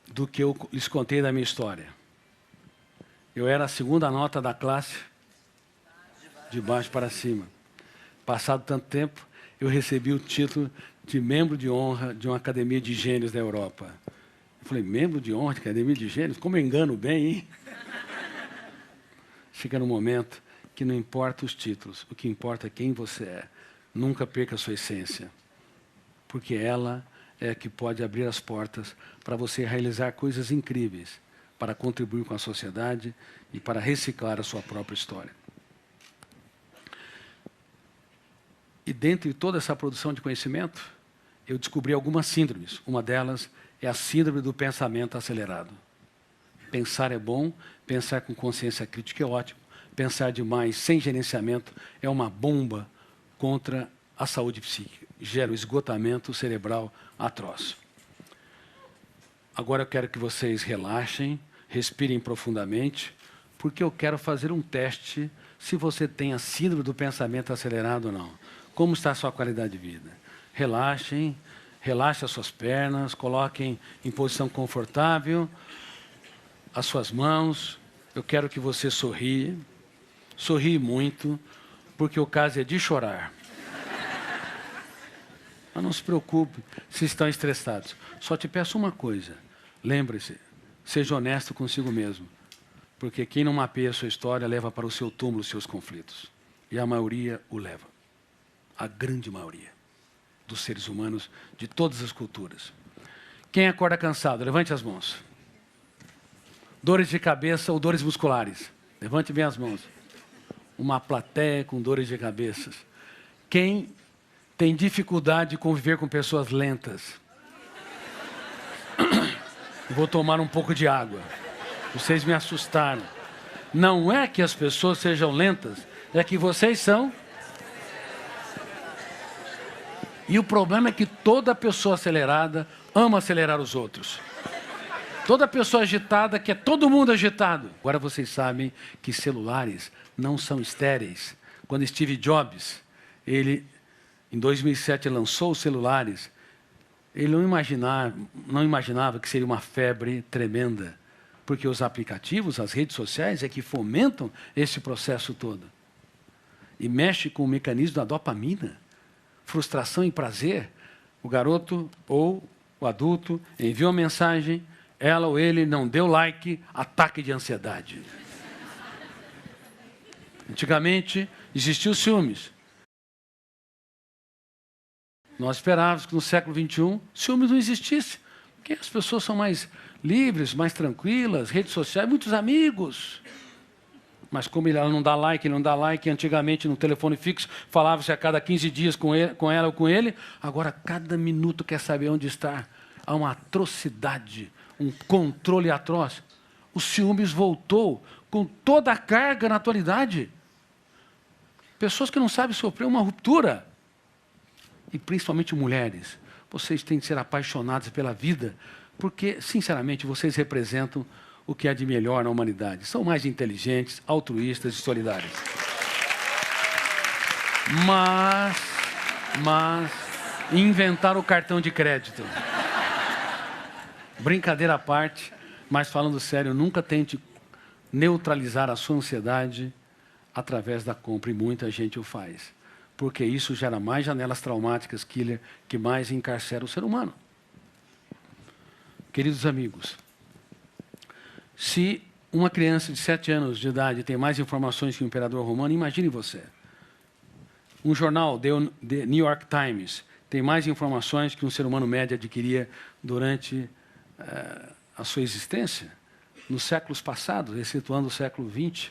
do que eu lhes contei da minha história. Eu era a segunda nota da classe, de baixo para cima. Passado tanto tempo, eu recebi o título de membro de honra de uma academia de gênios da Europa. Eu falei, membro de honra de academia de gênios? Como eu engano bem, hein? Chega num momento que não importa os títulos, o que importa é quem você é. Nunca perca a sua essência, porque ela é a que pode abrir as portas para você realizar coisas incríveis, para contribuir com a sociedade e para reciclar a sua própria história. E dentro de toda essa produção de conhecimento, eu descobri algumas síndromes. Uma delas é a síndrome do pensamento acelerado. Pensar é bom, pensar com consciência crítica é ótimo. Pensar demais, sem gerenciamento, é uma bomba contra a saúde psíquica. Gera um esgotamento cerebral atroz. Agora eu quero que vocês relaxem, respirem profundamente, porque eu quero fazer um teste se você tem a síndrome do pensamento acelerado ou não. Como está a sua qualidade de vida? Relaxem, relaxem as suas pernas, coloquem em posição confortável as suas mãos. Eu quero que você sorrie muito, porque o caso é de chorar. Mas não se preocupe se estão estressados. Só te peço uma coisa, lembre-se, seja honesto consigo mesmo, porque quem não mapeia a sua história leva para o seu túmulo os seus conflitos. E a maioria o leva. A grande maioria dos seres humanos de todas as culturas. Quem acorda cansado? Levante as mãos. Dores de cabeça ou dores musculares? Levante bem as mãos. Uma plateia com dores de cabeça. Quem tem dificuldade de conviver com pessoas lentas? Vou tomar um pouco de água. Vocês me assustaram. Não é que as pessoas sejam lentas, é que vocês são. E o problema é que toda pessoa acelerada ama acelerar os outros. Toda pessoa agitada quer todo mundo agitado. Agora vocês sabem que celulares não são estéreis. Quando Steve Jobs, ele, em 2007, lançou os celulares, ele não imaginava que seria uma febre tremenda. Porque os aplicativos, as redes sociais, é que fomentam esse processo todo. E mexe com o mecanismo da dopamina. Frustração e prazer, o garoto ou o adulto envia uma mensagem, ela ou ele não deu like, ataque de ansiedade. Antigamente, existiam ciúmes. Nós esperávamos que no século XXI, ciúmes não existisse, porque as pessoas são mais livres, mais tranquilas, redes sociais, muitos amigos. Mas como ela não dá like, antigamente no telefone fixo falava-se a cada 15 dias com ela ou com ele, agora cada minuto quer saber onde está. Há uma atrocidade, um controle atroz. O ciúmes voltou com toda a carga na atualidade. Pessoas que não sabem sofrer uma ruptura. E principalmente mulheres. Vocês têm que ser apaixonadas pela vida, porque, sinceramente, vocês representam o que há de melhor na humanidade. São mais inteligentes, altruístas e solidários. Mas inventaram o cartão de crédito. Brincadeira à parte, mas falando sério, nunca tente neutralizar a sua ansiedade através da compra, e muita gente o faz. Porque isso gera mais janelas traumáticas, killer, que mais encarcera o ser humano. Queridos amigos, se uma criança de 7 anos de idade tem mais informações que o imperador romano, imagine você. Um jornal, The New York Times, tem mais informações que um ser humano médio adquiria durante a sua existência, nos séculos passados, excetuando o século XX.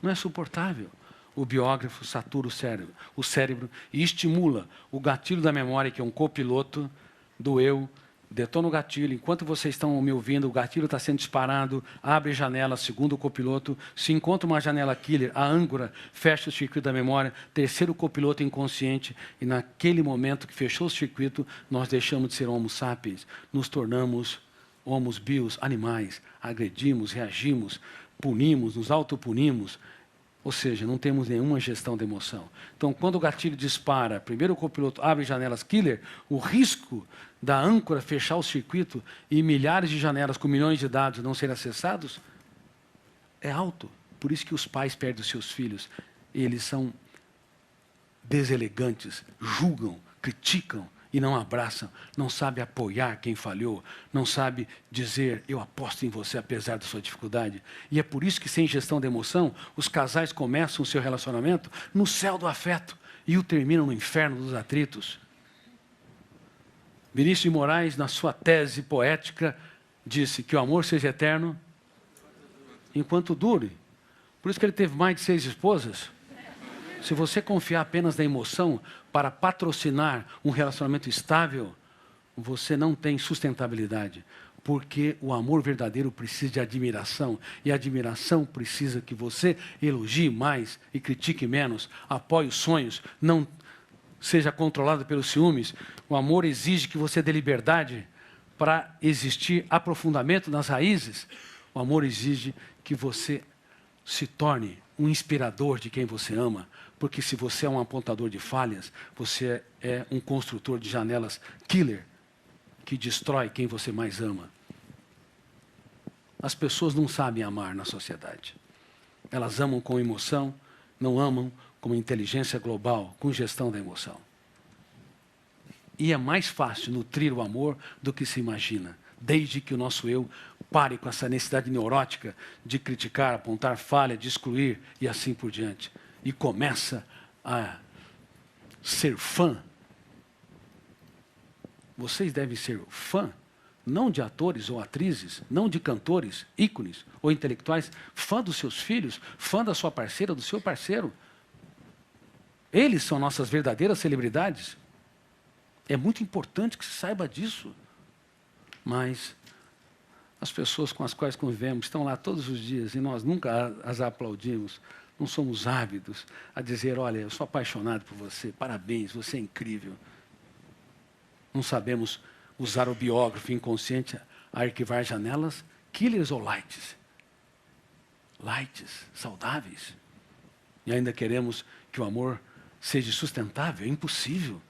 Não é suportável. O biógrafo satura o cérebro e estimula o gatilho da memória, que é um copiloto do eu. Detona o gatilho. Enquanto vocês estão me ouvindo, o gatilho está sendo disparado, abre janela, segundo o copiloto. Se encontra uma janela killer, a âncora fecha o circuito da memória, terceiro copiloto inconsciente, e naquele momento que fechou o circuito, nós deixamos de ser homo sapiens, nos tornamos homos bios, animais, agredimos, reagimos, punimos, nos autopunimos, ou seja, não temos nenhuma gestão de emoção. Então, quando o gatilho dispara, primeiro o copiloto abre janelas killer, o risco da âncora fechar o circuito e milhares de janelas com milhões de dados não serem acessados é alto. Por isso que os pais perdem os seus filhos. Eles são deselegantes, julgam, criticam e não abraçam, não sabe apoiar quem falhou, não sabe dizer, eu aposto em você apesar da sua dificuldade. E é por isso que, sem gestão de emoção, os casais começam o seu relacionamento no céu do afeto e o terminam no inferno dos atritos. Vinícius de Moraes, na sua tese poética, disse que o amor seja eterno enquanto dure. Por isso que ele teve mais de 6 esposas. Se você confiar apenas na emoção para patrocinar um relacionamento estável, você não tem sustentabilidade. Porque o amor verdadeiro precisa de admiração. E a admiração precisa que você elogie mais e critique menos. Apoie os sonhos, não seja controlado pelos ciúmes. O amor exige que você dê liberdade para existir aprofundamento nas raízes. O amor exige que você se torne um inspirador de quem você ama, porque se você é um apontador de falhas, você é um construtor de janelas killer, que destrói quem você mais ama. As pessoas não sabem amar na sociedade. Elas amam com emoção, não amam com inteligência global, com gestão da emoção. E é mais fácil nutrir o amor do que se imagina, desde que o nosso eu pare com essa necessidade neurótica de criticar, apontar falha, de excluir e assim por diante. E começa a ser fã. Vocês devem ser fã, não de atores ou atrizes, não de cantores, ícones ou intelectuais, fã dos seus filhos, fã da sua parceira, do seu parceiro. Eles são nossas verdadeiras celebridades. É muito importante que se saiba disso. Mas as pessoas com as quais convivemos estão lá todos os dias e nós nunca as aplaudimos. Não somos ávidos a dizer, olha, eu sou apaixonado por você, parabéns, você é incrível. Não sabemos usar o biógrafo inconsciente a arquivar janelas, killers ou lights? Lights, saudáveis. E ainda queremos que o amor seja sustentável, é impossível.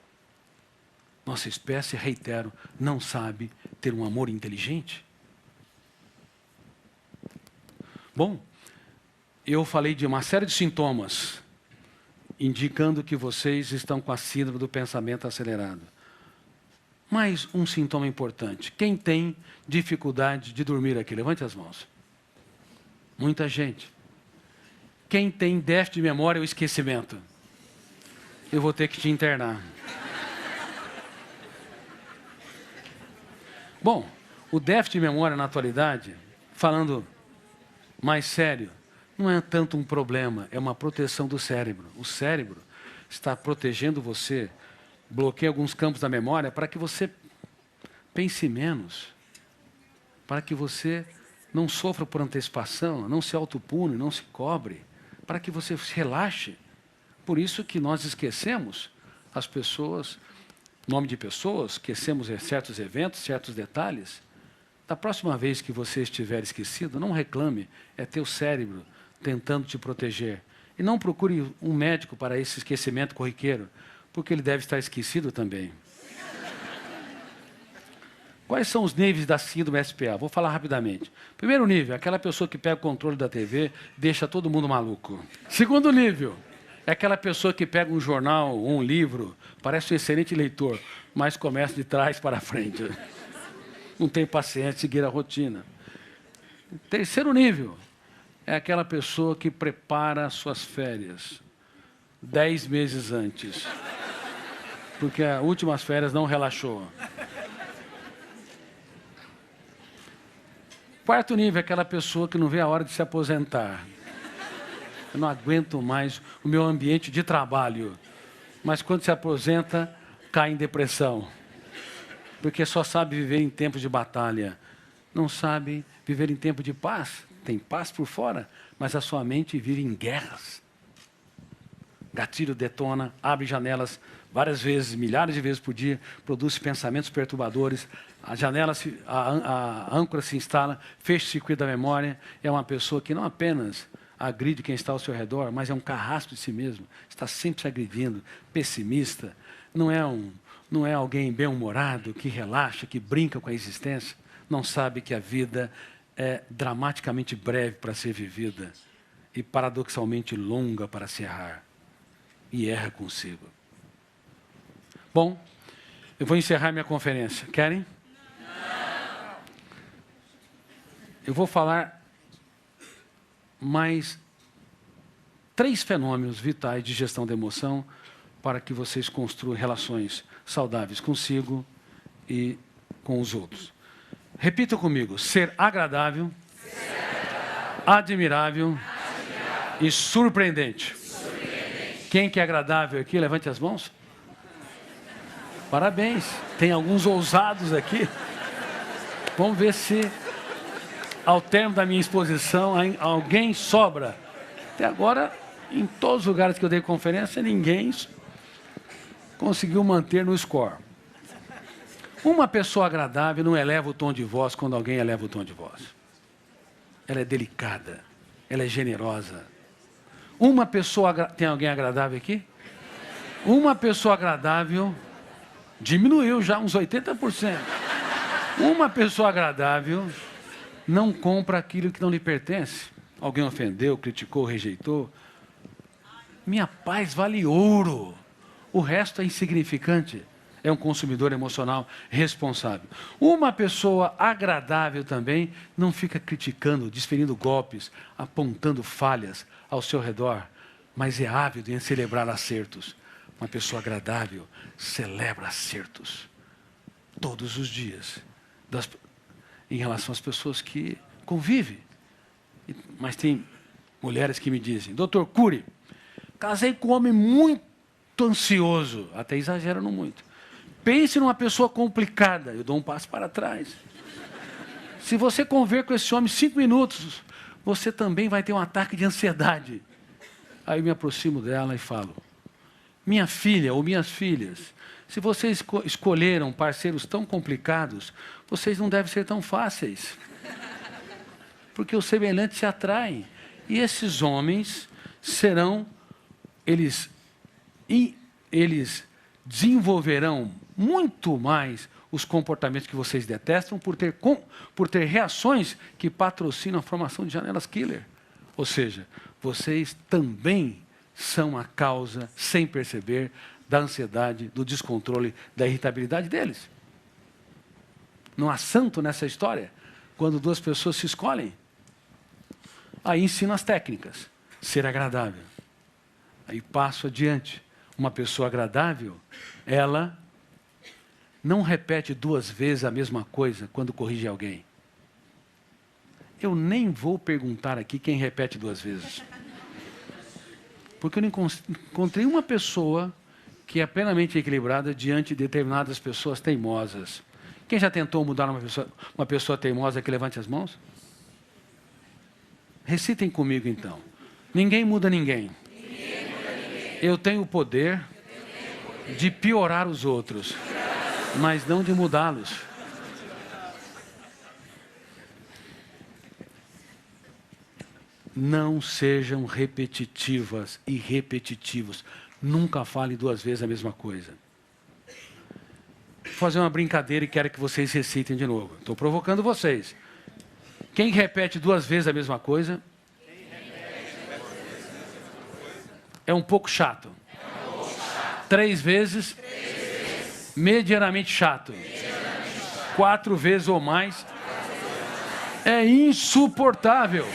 Nossa espécie, reitero, não sabe ter um amor inteligente. Bom, eu falei de uma série de sintomas indicando que vocês estão com a síndrome do pensamento acelerado. Mas um sintoma importante. Quem tem dificuldade de dormir aqui? Levante as mãos. Muita gente. Quem tem déficit de memória ou esquecimento? Eu vou ter que te internar. Bom, o déficit de memória na atualidade, falando mais sério, não é tanto um problema, é uma proteção do cérebro. O cérebro está protegendo você, bloqueia alguns campos da memória para que você pense menos, para que você não sofra por antecipação, não se autopune, não se cobre, para que você se relaxe. Por isso que nós esquecemos as pessoas, nome de pessoas, esquecemos certos eventos, certos detalhes. Da próxima vez que você estiver esquecido, não reclame, é teu cérebro tentando te proteger. E não procure um médico para esse esquecimento corriqueiro, porque ele deve estar esquecido também. Quais são os níveis da síndrome SPA? Vou falar rapidamente. Primeiro nível, aquela pessoa que pega o controle da TV, deixa todo mundo maluco. Segundo nível, é aquela pessoa que pega um jornal ou um livro, parece um excelente leitor, mas começa de trás para frente. Não tem paciência de seguir a rotina. Terceiro nível, é aquela pessoa que prepara suas férias 10 meses antes, porque as últimas férias não relaxou. Quarto nível é aquela pessoa que não vê a hora de se aposentar. Eu não aguento mais o meu ambiente de trabalho. Mas quando se aposenta, cai em depressão. Porque só sabe viver em tempos de batalha. Não sabe viver em tempo de paz. Tem paz por fora, mas a sua mente vive em guerras. Gatilho detona, abre janelas várias vezes, milhares de vezes por dia, produz pensamentos perturbadores, a âncora se instala, fecha o circuito da memória. É uma pessoa que não apenas agride quem está ao seu redor, mas é um carrasco de si mesmo, está sempre se agredindo, pessimista, não é alguém bem-humorado, que relaxa, que brinca com a existência, não sabe que a vida é dramaticamente breve para ser vivida e paradoxalmente longa para se errar. E erra consigo. Bom, eu vou encerrar minha conferência. Querem? Não. Eu vou falar mais 3 fenômenos vitais de gestão da emoção para que vocês construam relações saudáveis consigo e com os outros. Repita comigo: ser agradável, admirável e surpreendente. Quem que é agradável aqui? Levante as mãos. Parabéns. Tem alguns ousados aqui. Vamos ver se, ao término da minha exposição, alguém sobra. Até agora, em todos os lugares que eu dei conferência, ninguém conseguiu manter no score. Uma pessoa agradável não eleva o tom de voz quando alguém eleva o tom de voz. Ela é delicada. Ela é generosa. Uma pessoa... Tem alguém agradável aqui? Uma pessoa agradável... Diminuiu já uns 80%. Uma pessoa agradável não compra aquilo que não lhe pertence. Alguém ofendeu, criticou, rejeitou. Minha paz vale ouro. O resto é insignificante. É um consumidor emocional responsável. Uma pessoa agradável também não fica criticando, desferindo golpes, apontando falhas ao seu redor, mas é ávido em celebrar acertos. Uma pessoa agradável celebra acertos todos os dias em relação às pessoas que convivem. Mas tem mulheres que me dizem: Dr. Cury, casei com um homem muito ansioso, até exagero muito. Pense numa pessoa complicada, eu dou um passo para trás. Se você conviver com esse homem 5 minutos, você também vai ter um ataque de ansiedade. Aí eu me aproximo dela e falo: minha filha ou minhas filhas, se vocês escolheram parceiros tão complicados, vocês não devem ser tão fáceis. Porque os semelhantes se atraem. E esses homens serão, eles desenvolverão muito mais os comportamentos que vocês detestam por ter reações que patrocinam a formação de janelas killer. Ou seja, vocês também são a causa, sem perceber, da ansiedade, do descontrole, da irritabilidade deles. Não há santo nessa história. Quando 2 pessoas se escolhem, aí ensino as técnicas. Ser agradável. Aí passo adiante. Uma pessoa agradável, ela não repete 2 vezes a mesma coisa quando corrige alguém. Eu nem vou perguntar aqui quem repete 2 vezes. Porque eu não encontrei uma pessoa que é plenamente equilibrada diante de determinadas pessoas teimosas. Quem já tentou mudar uma pessoa teimosa, que levante as mãos? Recitem comigo então. Ninguém muda ninguém. Eu tenho o poder de piorar os outros, mas não de mudá-los. Não sejam repetitivas e repetitivos. Nunca fale 2 vezes a mesma coisa. fazer uma brincadeira e quero que vocês recitem de novo. Estou provocando vocês. Quem repete 2 vezes a mesma coisa é um pouco chato. 3 vezes, medianamente chato. 4 vezes ou mais, é insuportável.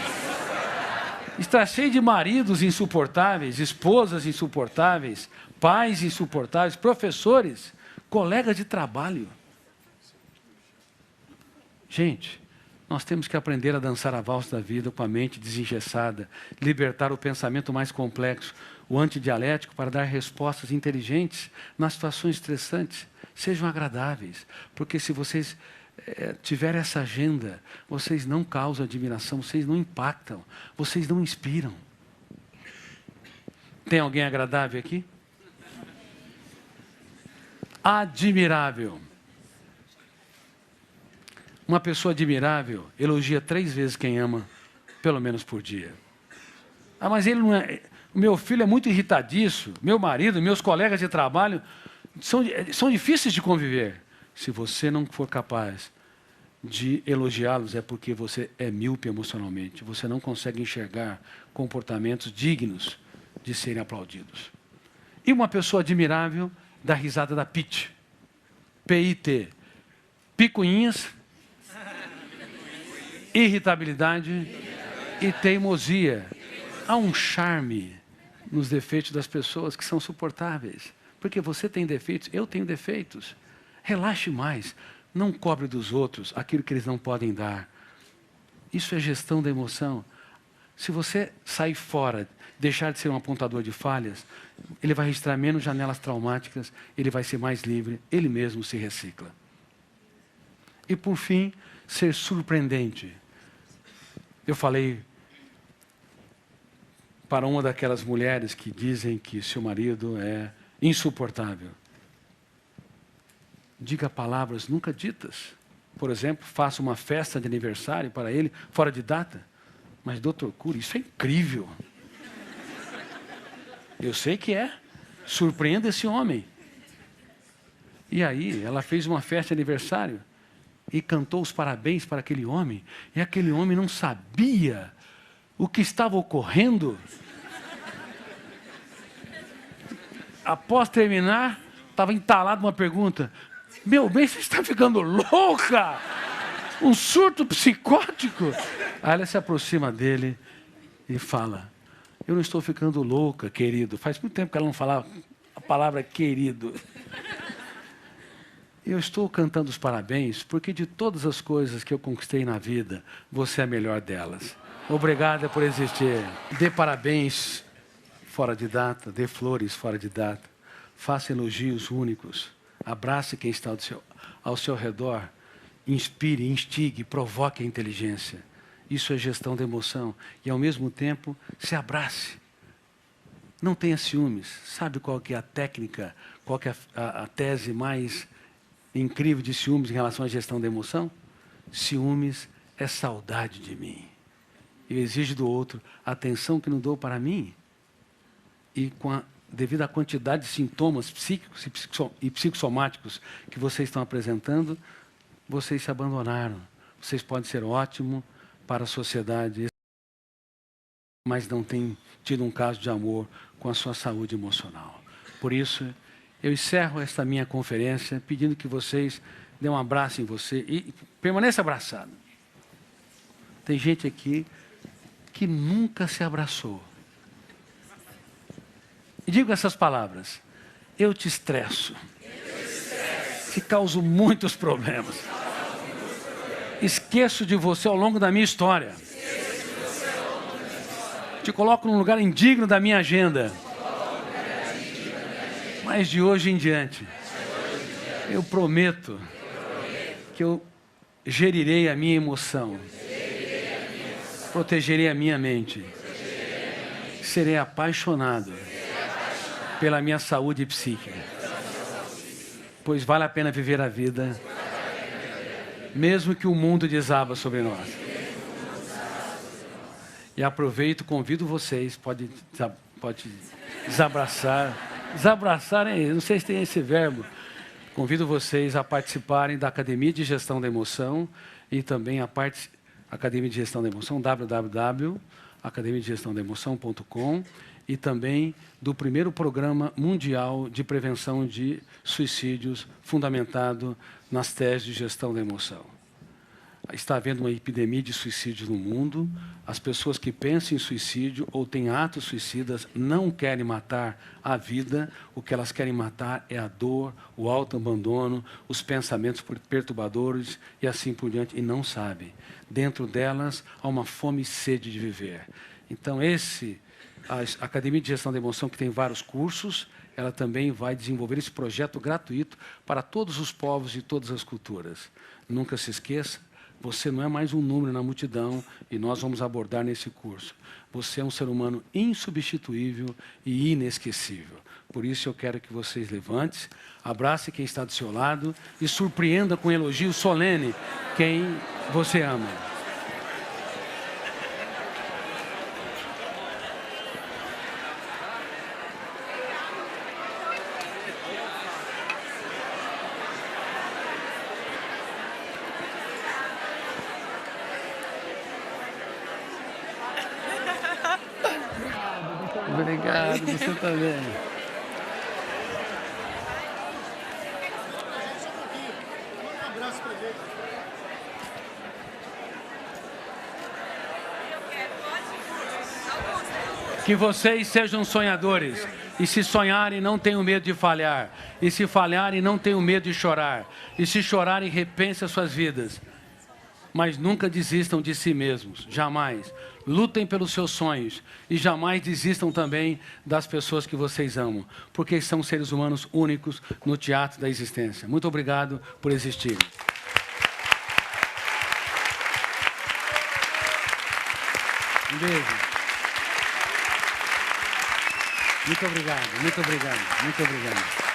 Está cheio de maridos insuportáveis, esposas insuportáveis, pais insuportáveis, professores, colegas de trabalho. Gente, nós temos que aprender a dançar a valsa da vida com a mente desengessada, libertar o pensamento mais complexo, o antidialético, para dar respostas inteligentes nas situações estressantes. Sejam agradáveis, porque se vocês tiverem essa agenda, vocês não causam admiração, vocês não impactam, vocês não inspiram. Tem alguém agradável aqui? Admirável. Uma pessoa admirável elogia 3 vezes quem ama, pelo menos por dia. Ah, mas ele não é... Meu filho é muito irritadiço, meu marido, meus colegas de trabalho são difíceis de conviver. Se você não for capaz de elogiá-los, é porque você é míope emocionalmente. Você não consegue enxergar comportamentos dignos de serem aplaudidos. E uma pessoa admirável dá risada da PIT. P-I-T. Picuinhas, irritabilidade e teimosia. Há um charme nos defeitos das pessoas que são suportáveis. Porque você tem defeitos, eu tenho defeitos. Relaxe mais. Não cobre dos outros aquilo que eles não podem dar. Isso é gestão da emoção. Se você sair fora, deixar de ser um apontador de falhas, ele vai registrar menos janelas traumáticas, ele vai ser mais livre, ele mesmo se recicla. E por fim, ser surpreendente. Eu falei para uma daquelas mulheres que dizem que seu marido é insuportável. Diga palavras nunca ditas. Por exemplo, faça uma festa de aniversário para ele, fora de data. Mas, doutor Cury, isso é incrível. Eu sei que é. Surpreenda esse homem. E aí, ela fez uma festa de aniversário e cantou os parabéns para aquele homem. E aquele homem não sabia o que estava ocorrendo. Após terminar, estava entalado uma pergunta. Meu bem, você está ficando louca? Um surto psicótico? Aí ela se aproxima dele e fala, eu não estou ficando louca, querido. Faz muito tempo que ela não falava a palavra querido. Eu estou cantando os parabéns porque de todas as coisas que eu conquistei na vida, você é a melhor delas. Obrigada por existir. Dê parabéns fora de data, dê flores fora de data. Faça elogios únicos. Abrace quem está ao seu redor. Inspire, instigue, provoque a inteligência. Isso é gestão da emoção. E, ao mesmo tempo, se abrace. Não tenha ciúmes. Sabe qual que é a técnica, qual que é a tese mais incrível de ciúmes em relação à gestão da emoção? Ciúmes é saudade de mim. Eu exijo do outro a atenção que não dou para mim. E devido à quantidade de sintomas psíquicos e psicossomáticos que vocês estão apresentando, vocês se abandonaram. Vocês podem ser ótimos para a sociedade, mas não têm tido um caso de amor com a sua saúde emocional. Por isso, eu encerro esta minha conferência pedindo que vocês dêem um abraço em você e permaneça abraçado. Tem gente aqui que nunca se abraçou. E digo essas palavras. Eu te estresso. Te causo muitos problemas. Esqueço de você ao longo da minha história. Te coloco num lugar indigno da minha agenda. Mas de hoje em diante, eu prometo que eu gerirei a minha emoção. Protegerei a minha mente. Serei apaixonado pela minha saúde psíquica. Pois vale a pena viver a vida, mesmo que o mundo desaba sobre nós. E aproveito, convido vocês, pode desabraçar. Desabraçar, não sei se tem esse verbo. Convido vocês a participarem da Academia de Gestão da Emoção e também a Academia de Gestão da Emoção, www.academiadegestandaemoção.com, e também do primeiro Programa Mundial de Prevenção de Suicídios, fundamentado nas teses de gestão da emoção. Está havendo uma epidemia de suicídios no mundo. As pessoas que pensam em suicídio ou têm atos suicidas não querem matar a vida. O que elas querem matar é a dor, o autoabandono, os pensamentos perturbadores e assim por diante, e não sabem. Dentro delas há uma fome e sede de viver. Então, a Academia de Gestão da Emoção, que tem vários cursos, ela também vai desenvolver esse projeto gratuito para todos os povos e todas as culturas. Nunca se esqueça, você não é mais um número na multidão e nós vamos abordar nesse curso. Você é um ser humano insubstituível e inesquecível. Por isso eu quero que vocês levantem, abracem quem está do seu lado e surpreenda com um elogio solene quem você ama. Obrigado, você também. Um abraço pra gente. Que vocês sejam sonhadores. E se sonharem, não tenham medo de falhar. E se falharem, não tenham medo de chorar. E se chorarem, repensem as suas vidas. Mas nunca desistam de si mesmos, jamais. Lutem pelos seus sonhos e jamais desistam também das pessoas que vocês amam, porque são seres humanos únicos no teatro da existência. Muito obrigado por existirem. Um beijo. Muito obrigado, muito obrigado, muito obrigado.